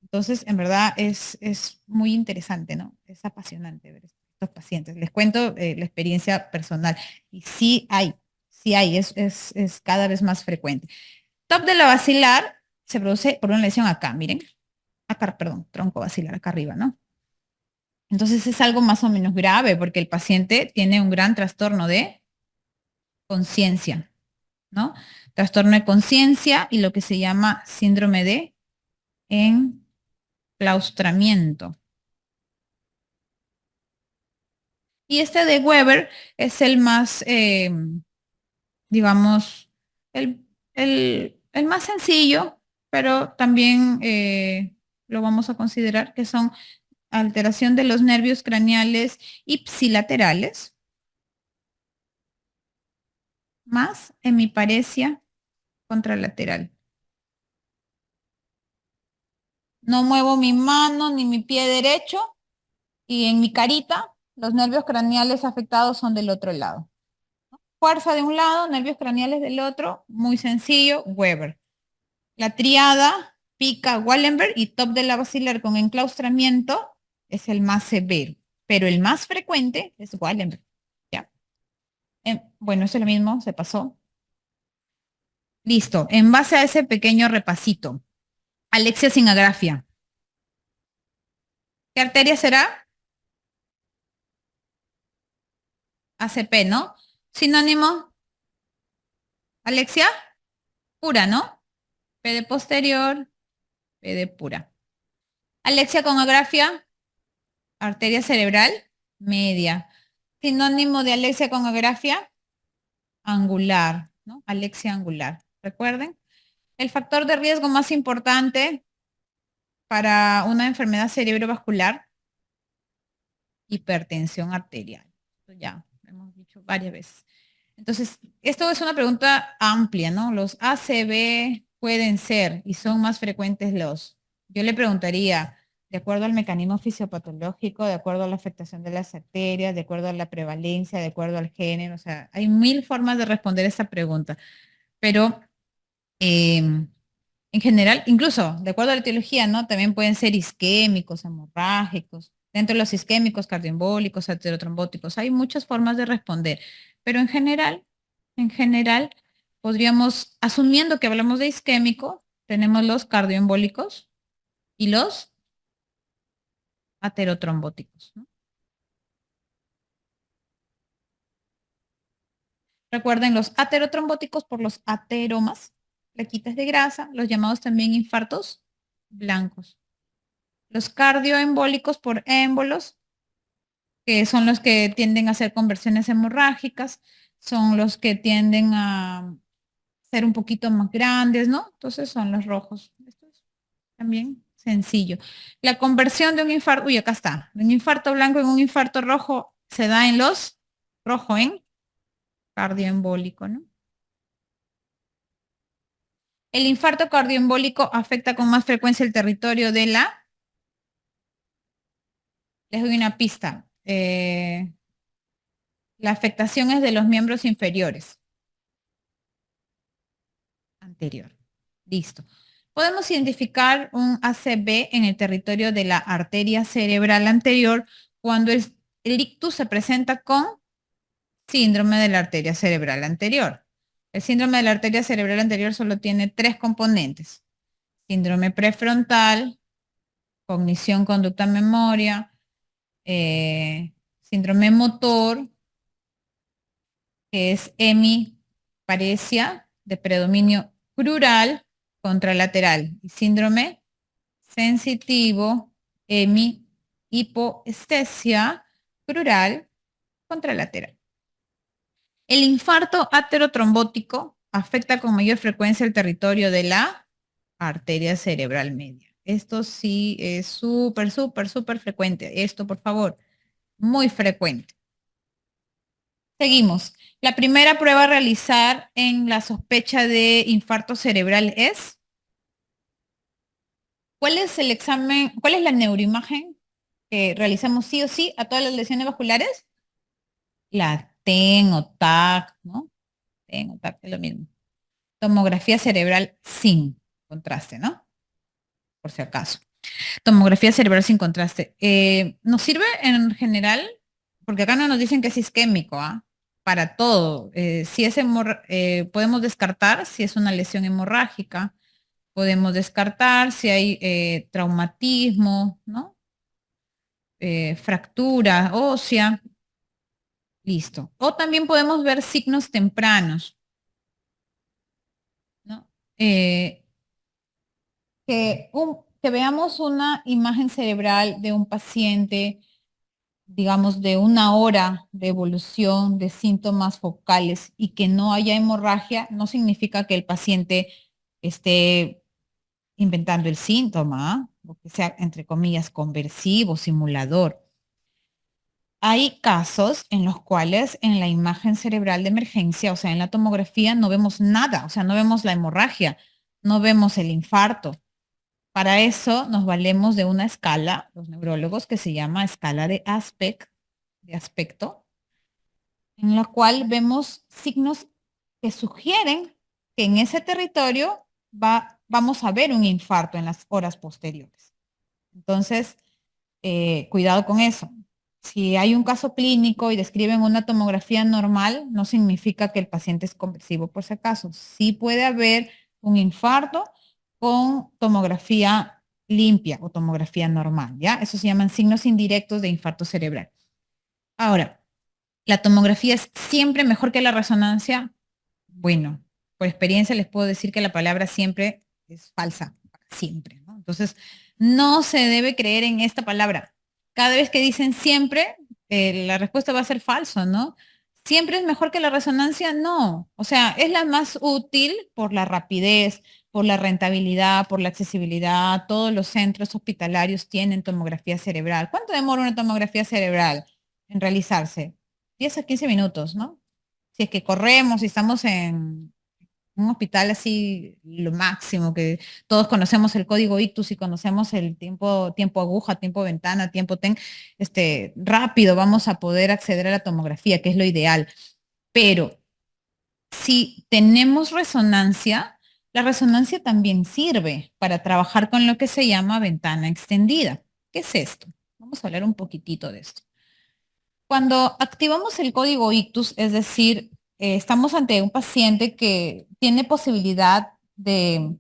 Entonces, en verdad es muy interesante, ¿no? Es apasionante ver estos pacientes. Les cuento la experiencia personal. Y sí hay, es cada vez más frecuente. Top de la basilar se produce por una lesión acá, miren. Acá, perdón, tronco basilar acá arriba, ¿no? Entonces es algo más o menos grave porque el paciente tiene un gran trastorno de conciencia, ¿no? Trastorno de conciencia y lo que se llama síndrome de enclaustramiento. Y este de Weber es el más, digamos, el más sencillo, pero también lo vamos a considerar que son alteración de los nervios craneales ipsilaterales, más hemiparesia contralateral. No muevo mi mano ni mi pie derecho y en mi carita los nervios craneales afectados son del otro lado. Fuerza de un lado, nervios craneales del otro, muy sencillo, Weber. La triada, pica, Wallenberg y top de la basilar con enclaustramiento es el más severo, pero el más frecuente es Wallenberg. ¿Ya? Bueno, eso es lo mismo, se pasó. Listo, en base a ese pequeño repasito, Alexia sin agrafia. ¿Qué arteria será? ACP, ¿no? Sinónimo, Alexia, pura, ¿no? P de posterior, P de pura. Alexia con agrafia, arteria cerebral, media. Sinónimo de alexia con agrafia, angular, ¿no? Alexia angular. Recuerden, el factor de riesgo más importante para una enfermedad cerebrovascular, hipertensión arterial. Esto ya lo hemos dicho varias veces. Entonces, esto es una pregunta amplia, ¿no? Los ACV pueden ser y son más frecuentes yo le preguntaría, de acuerdo al mecanismo fisiopatológico, de acuerdo a la afectación de las arterias, de acuerdo a la prevalencia, de acuerdo al género, o sea, hay mil formas de responder esa pregunta, pero en general, incluso de acuerdo a la etiología, ¿no? También pueden ser isquémicos, hemorrágicos. Dentro de los isquémicos, cardioembólicos, aterotrombóticos, hay muchas formas de responder. Pero en general, podríamos, asumiendo que hablamos de isquémico, tenemos los cardioembólicos y los aterotrombóticos, ¿no? Recuerden los aterotrombóticos por los ateromas, plaquitas de grasa, los llamados también infartos blancos. Los cardioembólicos por émbolos, que son los que tienden a hacer conversiones hemorrágicas, son los que tienden a ser un poquito más grandes, ¿no? Entonces son los rojos. Esto es también sencillo. La conversión de un infarto, uy, acá está, de un infarto blanco en un infarto rojo se da en los rojo en cardioembólico, ¿no? El infarto cardioembólico afecta con más frecuencia el territorio de les doy una pista, la afectación es de los miembros inferiores. Anterior. Listo. Podemos identificar un ACV en el territorio de la arteria cerebral anterior cuando el ictus se presenta con síndrome de la arteria cerebral anterior. El síndrome de la arteria cerebral anterior solo tiene tres componentes. Síndrome prefrontal, cognición, conducta, memoria, síndrome motor, que es hemiparesia de predominio crural contralateral y síndrome sensitivo hipoestesia crural contralateral. El infarto aterotrombótico afecta con mayor frecuencia el territorio de la arteria cerebral media. Esto sí es súper, súper, súper frecuente. Esto, por favor, muy frecuente. Seguimos. La primera prueba a realizar en la sospecha de infarto cerebral es, ¿cuál es el examen, cuál es la neuroimagen que realizamos sí o sí a todas las lesiones vasculares? La TEN o TAC, ¿no? TEN o TAC es lo mismo. Tomografía cerebral sin contraste, ¿no? Por si acaso. Tomografía cerebral sin contraste. Nos sirve en general, porque acá no nos dicen que es isquémico, ¿ah? Para todo. Si es podemos descartar si es una lesión hemorrágica, podemos descartar si hay traumatismo, ¿no? fractura ósea, listo. O también podemos ver signos tempranos, ¿no? Que veamos una imagen cerebral de un paciente, digamos, de 1 hora de evolución de síntomas focales y que no haya hemorragia, no significa que el paciente esté inventando el síntoma, ¿ah? O que sea, entre comillas, conversivo, simulador. Hay casos en los cuales en la imagen cerebral de emergencia, o sea, en la tomografía, no vemos nada, o sea, no vemos la hemorragia, no vemos el infarto. Para eso nos valemos de una escala, los neurólogos, que se llama escala de aspecto, en la cual vemos signos que sugieren que en ese territorio vamos a ver un infarto en las horas posteriores. Entonces, cuidado con eso. Si hay un caso clínico y describen una tomografía normal, no significa que el paciente es conversivo por si acaso. Sí puede haber un infarto con tomografía limpia o tomografía normal, ¿ya? Eso se llaman signos indirectos de infarto cerebral. Ahora, ¿la tomografía es siempre mejor que la resonancia? Bueno, por experiencia les puedo decir que la palabra siempre es falsa, siempre, ¿no? Entonces, no se debe creer en esta palabra. Cada vez que dicen siempre, la respuesta va a ser falso, ¿no? ¿Siempre es mejor que la resonancia? No. O sea, es la más útil por la rapidez, por la rentabilidad, por la accesibilidad. Todos los centros hospitalarios tienen tomografía cerebral. ¿Cuánto demora una tomografía cerebral en realizarse? 10 a 15 minutos, ¿no? Si es que corremos y estamos en un hospital así, lo máximo, que todos conocemos el código ictus y conocemos el tiempo aguja, tiempo ventana, tiempo TEN, rápido vamos a poder acceder a la tomografía, que es lo ideal. Pero si tenemos resonancia, la resonancia también sirve para trabajar con lo que se llama ventana extendida. ¿Qué es esto? Vamos a hablar un poquitito de esto. Cuando activamos el código ictus, es decir, estamos ante un paciente que tiene posibilidad de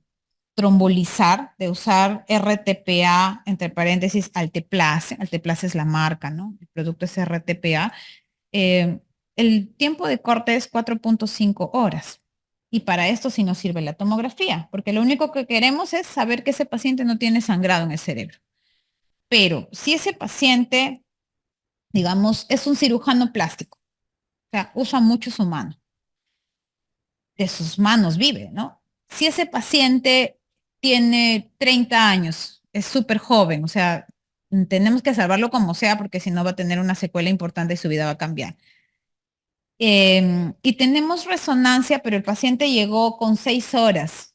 trombolizar, de usar RTPA, entre paréntesis, Alteplase es la marca, ¿no? El producto es RTPA. eh, el tiempo de corte es 4.5 horas. Y para esto sí nos sirve la tomografía, porque lo único que queremos es saber que ese paciente no tiene sangrado en el cerebro. Pero si ese paciente, digamos, es un cirujano plástico, o sea, usa mucho su mano, de sus manos vive, ¿no? Si ese paciente tiene 30 años, es súper joven, o sea, tenemos que salvarlo como sea porque si no va a tener una secuela importante y su vida va a cambiar. Y tenemos resonancia, pero el paciente llegó con 6 horas.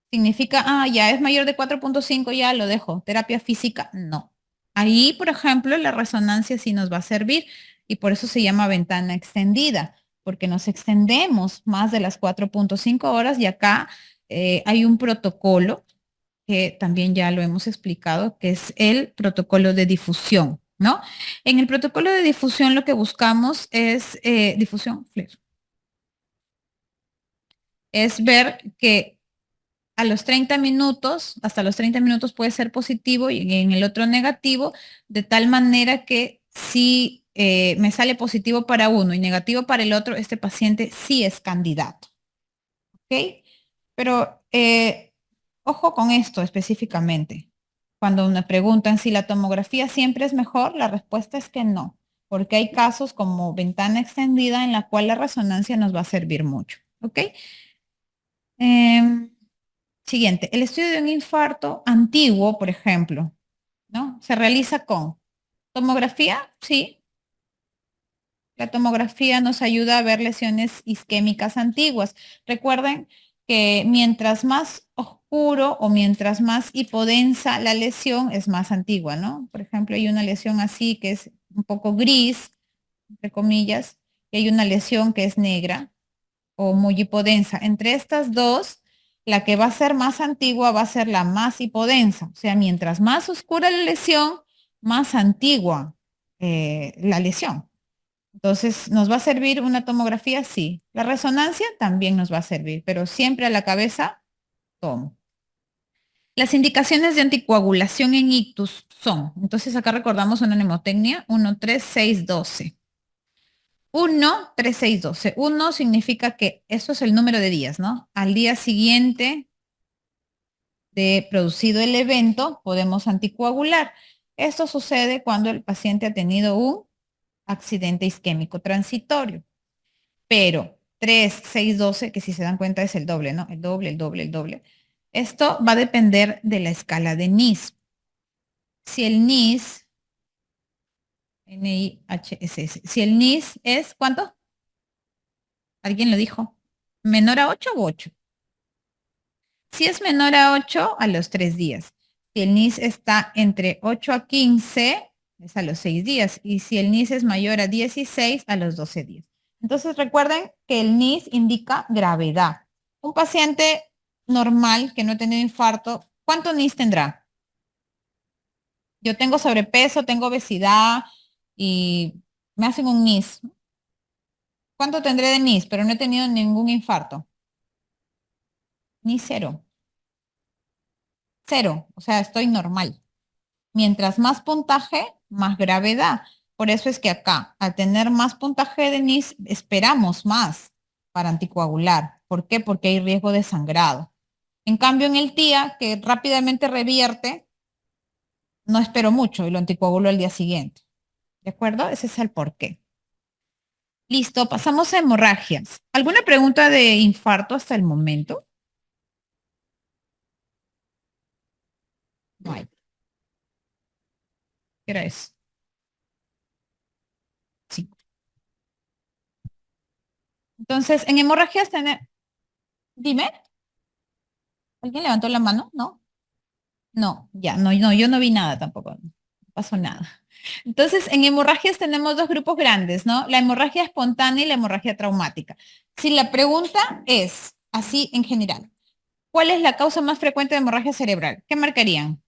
Significa, ya es mayor de 4.5, ya lo dejo. Terapia física, no. Ahí, por ejemplo, la resonancia sí nos va a servir y por eso se llama ventana extendida, porque nos extendemos más de las 4.5 horas y acá hay un protocolo que también ya lo hemos explicado, que es el protocolo de difusión, ¿no? En el protocolo de difusión lo que buscamos es difusión, FLIR, es ver que a los 30 minutos, hasta los 30 minutos puede ser positivo y en el otro negativo, de tal manera que si me sale positivo para uno y negativo para el otro, este paciente sí es candidato. ¿Ok? Pero ojo con esto específicamente. Cuando me preguntan si la tomografía siempre es mejor, la respuesta es que no, porque hay casos como ventana extendida en la cual la resonancia nos va a servir mucho. ¿Ok? Em, Siguiente, el estudio de un infarto antiguo, por ejemplo, ¿no? Se realiza con tomografía, sí. La tomografía nos ayuda a ver lesiones isquémicas antiguas. Recuerden que mientras más oscuro o mientras más hipodensa la lesión es más antigua, ¿no? Por ejemplo, hay una lesión así que es un poco gris, entre comillas, y hay una lesión que es negra o muy hipodensa. Entre estas dos, la que va a ser más antigua va a ser la más hipodensa. O sea, mientras más oscura la lesión, más antigua la lesión. Entonces, ¿nos va a servir una tomografía? Sí. La resonancia también nos va a servir, pero siempre a la cabeza, tomo. Las indicaciones de anticoagulación en ictus son, entonces acá recordamos una mnemotecnia, 1, 3, 6, 12. 1, 3, 6, 12. 1 significa que eso es el número de días, ¿no? Al día siguiente de producido el evento, podemos anticoagular. Esto sucede cuando el paciente ha tenido un accidente isquémico transitorio. Pero 3, 6, 12, que si se dan cuenta es el doble, ¿no? El doble, el doble, el doble. Esto va a depender de la escala de NIS. Si el NIS, NIHSS, si el NIS es, ¿cuánto? ¿Alguien lo dijo? ¿Menor a 8 u 8? Si es menor a 8, a los 3 días. Si el NIS está entre 8 a 15, es a los 6 días. Y si el NIS es mayor a 16, a los 12 días. Entonces recuerden que el NIS indica gravedad. Un paciente normal que no ha tenido infarto, ¿cuánto NIS tendrá? Yo tengo sobrepeso, tengo obesidad y me hacen un NIS. ¿Cuánto tendré de NIS? Pero no he tenido ningún infarto. Ni cero. Cero. O sea, estoy normal. Mientras más puntaje, más gravedad. Por eso es que acá, al tener más puntaje de NIS, esperamos más para anticoagular. ¿Por qué? Porque hay riesgo de sangrado. En cambio, en el TIA, que rápidamente revierte, no espero mucho y lo anticoagulo al día siguiente. ¿De acuerdo? Ese es el porqué. Listo, pasamos a hemorragias. ¿Alguna pregunta de infarto hasta el momento? No hay. ¿Qué era eso? Sí. Entonces, en hemorragias tenemos... Dime, ¿alguien levantó la mano? ¿No? No, ya, no, no, yo no vi nada tampoco, no pasó nada. Entonces, en hemorragias tenemos dos grupos grandes, ¿no? La hemorragia espontánea y la hemorragia traumática. Si la pregunta es así en general, ¿cuál es la causa más frecuente de hemorragia cerebral? ¿Qué marcarían?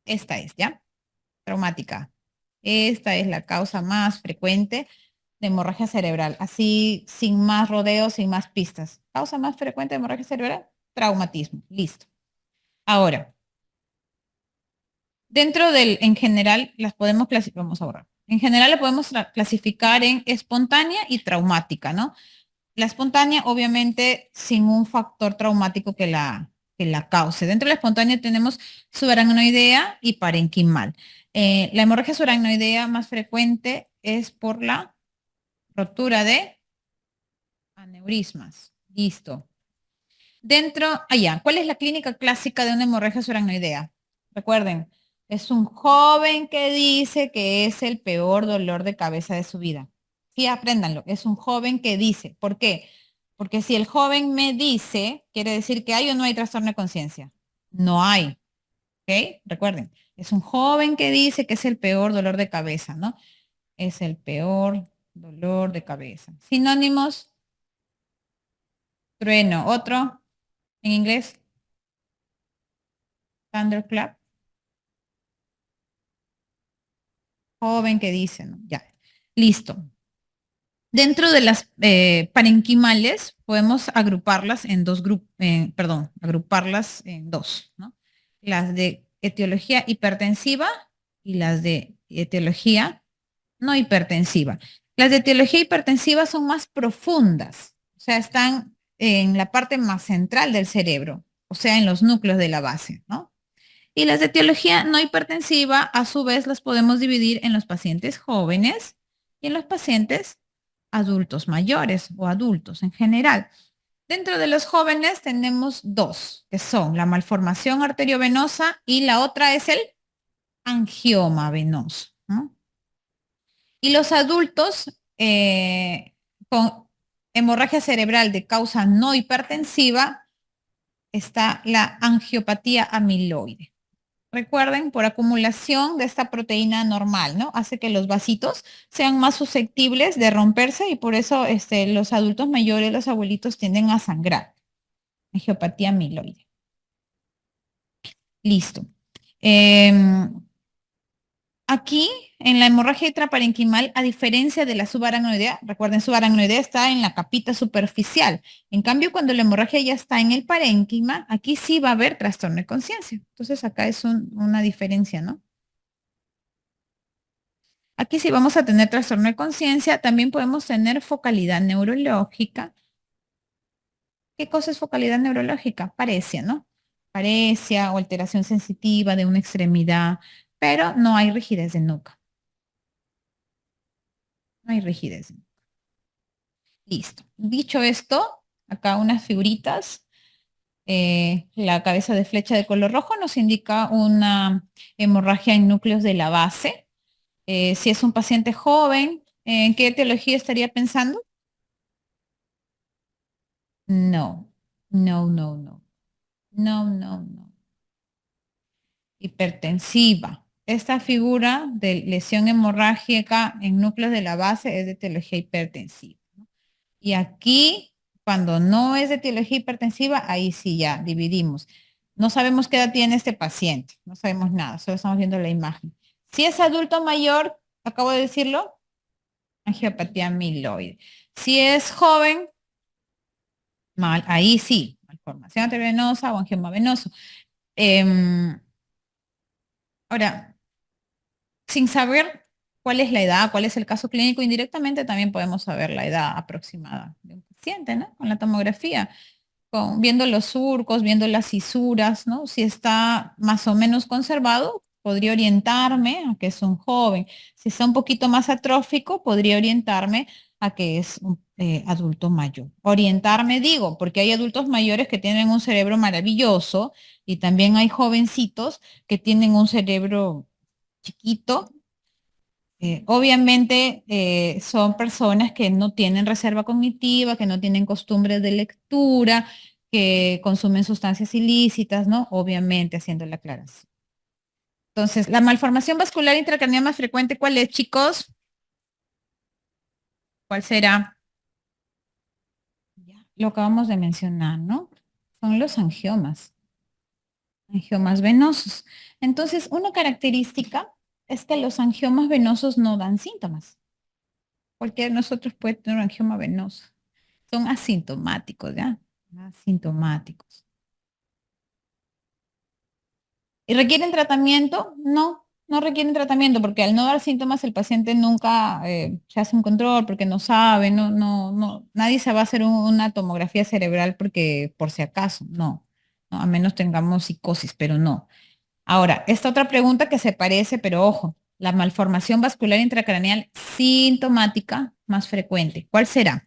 Esta es, ¿ya? Traumática. Esta es la causa más frecuente de hemorragia cerebral, así sin más rodeos, sin más pistas. Causa más frecuente de hemorragia cerebral, traumatismo. Listo. Ahora, dentro del, en general, las podemos clasificar, vamos a borrar. En general la podemos clasificar en espontánea y traumática, ¿no? La espontánea, obviamente, sin un factor traumático que la cause. Dentro de la espontánea tenemos subaracnoidea y parenquimal. La hemorragia subaracnoidea más frecuente es por la rotura de aneurismas. Listo. Dentro, allá, ¿cuál es la clínica clásica de una hemorragia subaracnoidea? Recuerden, es un joven que dice que es el peor dolor de cabeza de su vida. Sí, apréndanlo. Es un joven que dice. ¿Por qué? Porque si el joven me dice, quiere decir que hay o no hay trastorno de conciencia. No hay. ¿Ok? Recuerden, es un joven que dice que es el peor dolor de cabeza, ¿no? Es el peor dolor de cabeza. Sinónimos, trueno. Otro, en inglés, thunderclap. Joven que dice, ¿no? Ya. Listo. Dentro de las parenquimales podemos agruparlas en dos grupos, perdón, agruparlas en dos, ¿no? Las de etiología hipertensiva y las de etiología no hipertensiva. Las de etiología hipertensiva son más profundas, o sea, están en la parte más central del cerebro, o sea, en los núcleos de la base, ¿no? Y las de etiología no hipertensiva, a su vez, las podemos dividir en los pacientes jóvenes y en los pacientes adultos mayores o adultos en general. Dentro de los jóvenes tenemos dos, que son la malformación arteriovenosa y la otra es el angioma venoso, ¿no? Y los adultos con hemorragia cerebral de causa no hipertensiva está la angiopatía amiloide. Recuerden, por acumulación de esta proteína normal, ¿no? Hace que los vasitos sean más susceptibles de romperse y por eso los adultos mayores, los abuelitos tienden a sangrar. Angiopatía amiloide. Listo. Aquí, en la hemorragia intraparenquimal, a diferencia de la subaracnoidea, recuerden, subaracnoidea está en la capita superficial. En cambio, cuando la hemorragia ya está en el parénquima, aquí sí va a haber trastorno de conciencia. Entonces, acá es una diferencia, ¿no? Aquí sí vamos a tener trastorno de conciencia, también podemos tener focalidad neurológica. ¿Qué cosa es focalidad neurológica? Paresia, ¿no? Paresia o alteración sensitiva de una extremidad, pero no hay rigidez de nuca. No hay rigidez. Listo. Dicho esto, acá unas figuritas. La cabeza de flecha de color rojo nos indica una hemorragia en núcleos de la base. Si es un paciente joven, ¿en qué etiología estaría pensando? No, no, no, no, no, no, no. Hipertensiva. Esta figura de lesión hemorrágica en núcleos de la base es de etiología hipertensiva. Y aquí, cuando no es de etiología hipertensiva, ahí sí ya dividimos. No sabemos qué edad tiene este paciente, no sabemos nada, solo estamos viendo la imagen. Si es adulto mayor, acabo de decirlo, angiopatía amiloide. Si es joven, mal, ahí sí, malformación arteriovenosa o angioma venoso. Em, ahora, sin saber cuál es la edad, cuál es el caso clínico, indirectamente también podemos saber la edad aproximada de un paciente, ¿no? Con la tomografía. Viendo los surcos, viendo las cisuras, ¿no? Si está más o menos conservado, podría orientarme a que es un joven. Si está un poquito más atrófico, podría orientarme a que es un adulto mayor. Orientarme, digo, porque hay adultos mayores que tienen un cerebro maravilloso y también hay jovencitos que tienen un cerebro chiquito. Obviamente son personas que no tienen reserva cognitiva, que no tienen costumbres de lectura, que consumen sustancias ilícitas, ¿no? Obviamente haciendo la aclaración. Entonces, la malformación vascular intracraneal más frecuente, ¿cuál es, chicos? ¿Cuál será? Ya, lo acabamos de mencionar, ¿no? Son los angiomas venosos. Entonces, una característica es que los angiomas venosos no dan síntomas. Cualquiera de nosotros puede tener un angioma venoso. Son asintomáticos, ¿ya? Asintomáticos. ¿Y requieren tratamiento? No, no requieren tratamiento porque al no dar síntomas el paciente nunca se hace un control porque no sabe, nadie se va a hacer una tomografía cerebral porque por si acaso, no, a menos tengamos psicosis, pero no. Ahora, esta otra pregunta que se parece, pero ojo, la malformación vascular intracraneal sintomática más frecuente, ¿cuál será?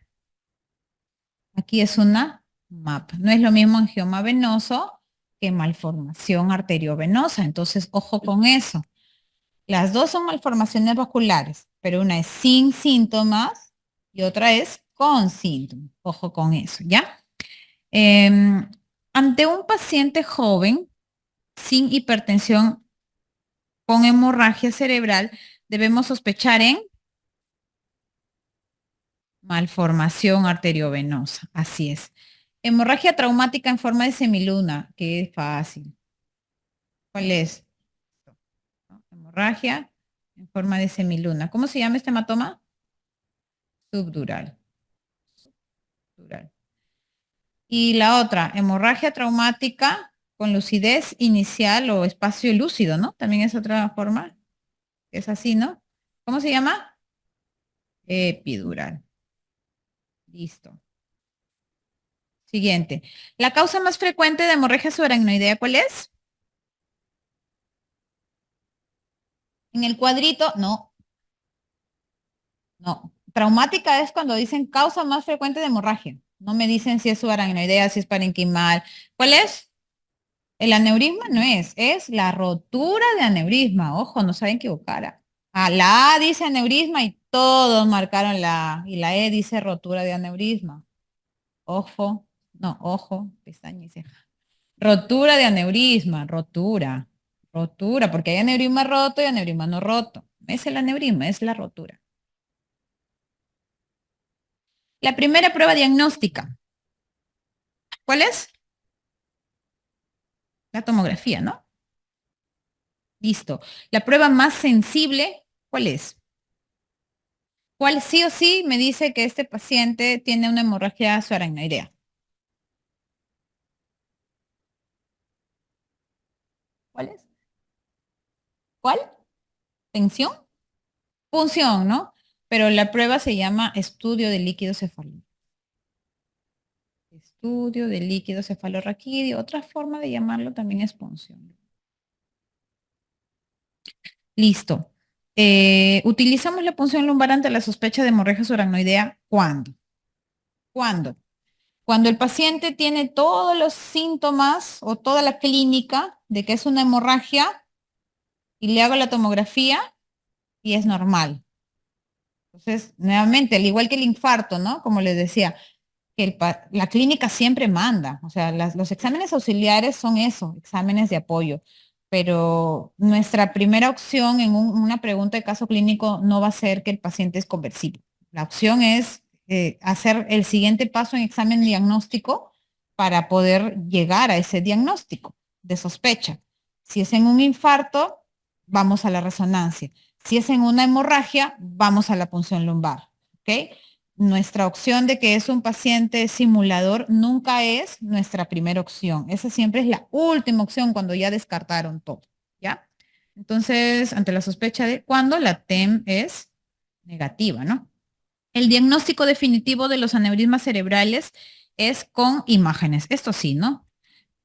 Aquí es una MAP. No es lo mismo angioma venoso que malformación arteriovenosa. Entonces, ojo con eso. Las dos son malformaciones vasculares, pero una es sin síntomas y otra es con síntomas. Ojo con eso, ¿ya? Em, ante un paciente joven sin hipertensión con hemorragia cerebral, debemos sospechar en malformación arteriovenosa. Así es. Hemorragia traumática en forma de semiluna, qué fácil. ¿Cuál es? ¿No? Hemorragia en forma de semiluna. ¿Cómo se llama este hematoma? Subdural. Subdural. Y la otra, hemorragia traumática con lucidez inicial o espacio lúcido, ¿no? También es otra forma. Es así, ¿no? ¿Cómo se llama? Epidural. Listo. Siguiente. La causa más frecuente de hemorragia subaracnoidea, ¿cuál es? En el cuadrito, no, no. Traumática es cuando dicen causa más frecuente de hemorragia. No me dicen si es subaracnoidea, si es parenquimal. ¿Cuál es? El aneurisma no es la rotura de aneurisma. Ojo, no saben equivocar. Ah, la A dice aneurisma y todos marcaron la A. Y la E dice rotura de aneurisma. Ojo, no, ojo, pestaña y ceja. Rotura de aneurisma, rotura, rotura, porque hay aneurisma roto y aneurisma no roto. Es el aneurisma, es la rotura. La primera prueba diagnóstica, ¿cuál es? La tomografía, ¿no? Listo. La prueba más sensible, ¿cuál es? ¿Cuál sí o sí me dice que este paciente tiene una hemorragia subaracnoidea? ¿Cuál es? ¿Cuál? ¿Tensión? Punción, ¿no? Pero la prueba se llama estudio de líquido cefalorraquídeo. Estudio de líquido cefalorraquídeo. Otra forma de llamarlo también es punción. Listo. Utilizamos la punción lumbar ante la sospecha de hemorragia subaracnoidea. ¿Cuándo? ¿Cuándo? Cuando el paciente tiene todos los síntomas o toda la clínica de que es una hemorragia y le hago la tomografía y es normal. Entonces, nuevamente, al igual que el infarto, ¿no? Como les decía, que la clínica siempre manda, o sea, los exámenes auxiliares son eso, exámenes de apoyo, pero nuestra primera opción en una pregunta de caso clínico no va a ser que el paciente es conversible. La opción es hacer el siguiente paso en examen diagnóstico para poder llegar a ese diagnóstico de sospecha. Si es en un infarto, vamos a la resonancia. Si es en una hemorragia, vamos a la punción lumbar. ¿Ok? Nuestra opción de que es un paciente simulador nunca es nuestra primera opción. Esa siempre es la última opción cuando ya descartaron todo, ¿ya? Entonces, ante la sospecha de cuando la TEM es negativa, ¿no? El diagnóstico definitivo de los aneurismas cerebrales es con imágenes. Esto sí, ¿no?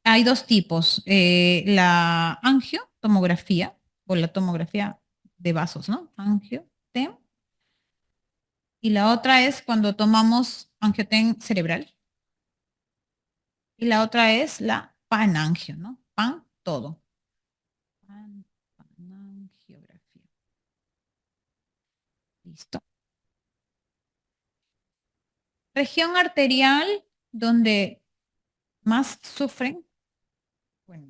Hay dos tipos, la angiotomografía o la tomografía de vasos, ¿no? Angio, TEM, y la otra es cuando tomamos angioten cerebral. Y la otra es la panangio, ¿no? Pan, todo. Panangiografía. Listo. Región arterial donde más sufren. Bueno,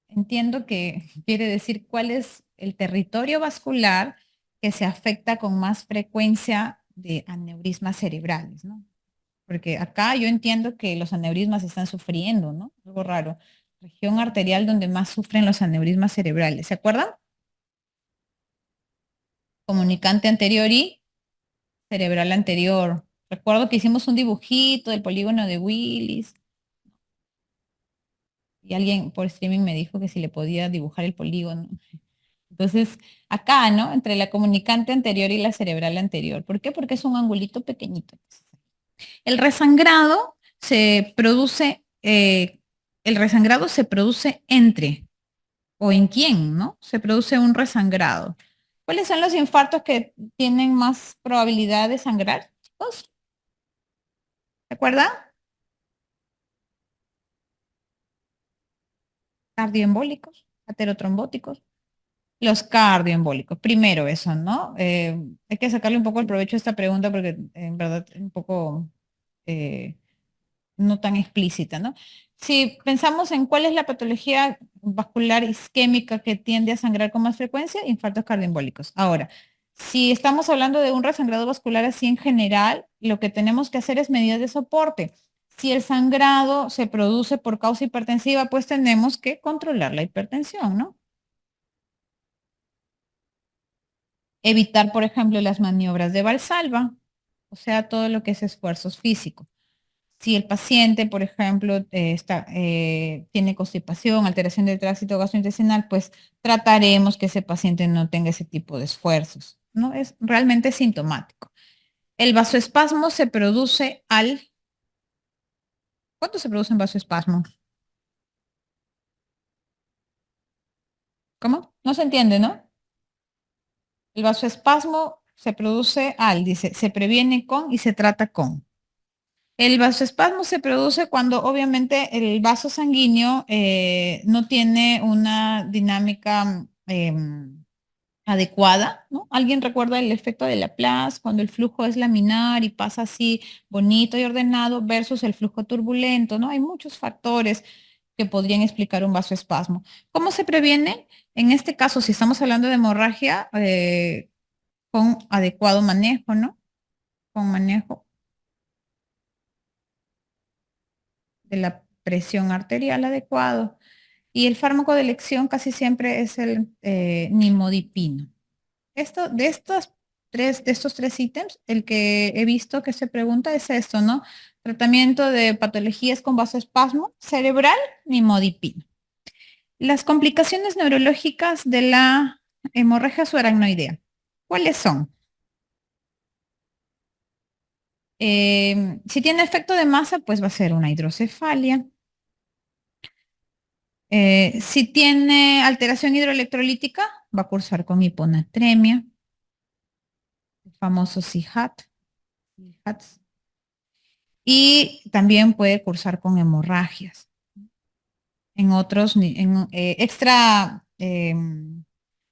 entiendo que quiere decir cuál es el territorio vascular que se afecta con más frecuencia de aneurismas cerebrales, ¿no? Porque acá yo entiendo que los aneurismas están sufriendo, ¿no? Algo raro. Región arterial donde más sufren los aneurismas cerebrales. ¿Se acuerdan? Comunicante anterior y cerebral anterior. Recuerdo que hicimos un dibujito del polígono de Willis y alguien por streaming me dijo que si le podía dibujar el polígono. Entonces, acá, ¿no? Entre la comunicante anterior y la cerebral anterior. ¿Por qué? Porque es un angulito pequeñito. El resangrado se produce, el resangrado se produce entre, o en quién, ¿no? Se produce un resangrado. ¿Cuáles son los infartos que tienen más probabilidad de sangrar, chicos? ¿Se acuerdan? Cardioembólicos, aterotrombóticos. Los cardioembólicos, primero eso, ¿no? Hay que sacarle un poco el provecho a esta pregunta porque en verdad es un poco eh, no tan explícita, ¿no? Si pensamos en cuál es la patología vascular isquémica que tiende a sangrar con más frecuencia, infartos cardioembólicos. Ahora, si estamos hablando de un resangrado vascular así en general, lo que tenemos que hacer es medidas de soporte. Si el sangrado se produce por causa hipertensiva, pues tenemos que controlar la hipertensión, ¿no? Evitar, por ejemplo, las maniobras de Valsalva, o sea, todo lo que es esfuerzos físicos. Si el paciente, por ejemplo, tiene constipación, alteración del tránsito gastrointestinal, pues trataremos que ese paciente no tenga ese tipo de esfuerzos, ¿no? Es realmente sintomático. El vasoespasmo se produce ¿cuánto se produce en vasoespasmo? ¿Cómo? No se entiende, ¿no? El vasoespasmo se produce dice, se previene con y se trata con. El vasoespasmo se produce cuando obviamente el vaso sanguíneo no tiene una dinámica adecuada, ¿no? ¿Alguien recuerda el efecto de Laplace cuando el flujo es laminar y pasa así bonito y ordenado versus el flujo turbulento, ¿no? Hay muchos factores que podrían explicar un vasoespasmo. ¿Cómo se previene? En este caso, si estamos hablando de hemorragia, con adecuado manejo, ¿no? Con manejo de la presión arterial adecuado Y el fármaco de elección casi siempre es el nimodipino. De estos tres ítems, el que he visto que se pregunta es esto, ¿no? Tratamiento de patologías con vasoespasmo cerebral, nimodipino. Las complicaciones neurológicas de la hemorragia subaracnoidea, ¿cuáles son? Si tiene efecto de masa, pues va a ser una hidrocefalia. Si tiene alteración hidroelectrolítica, va a cursar con hiponatremia, el famoso CIHAT. Y también puede cursar con hemorragias. En otros, extra,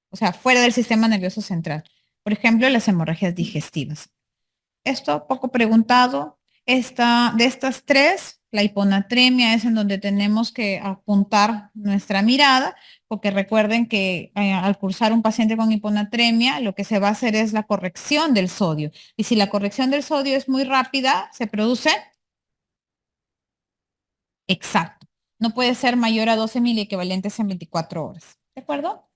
o sea, fuera del sistema nervioso central. Por ejemplo, las hemorragias digestivas. Esto poco preguntado. De estas tres, la hiponatremia es en donde tenemos que apuntar nuestra mirada, porque recuerden que al cursar un paciente con hiponatremia, lo que se va a hacer es la corrección del sodio. Y si la corrección del sodio es muy rápida, se produce exacto. No puede ser mayor a 12 miliequivalentes en 24 horas. ¿De acuerdo?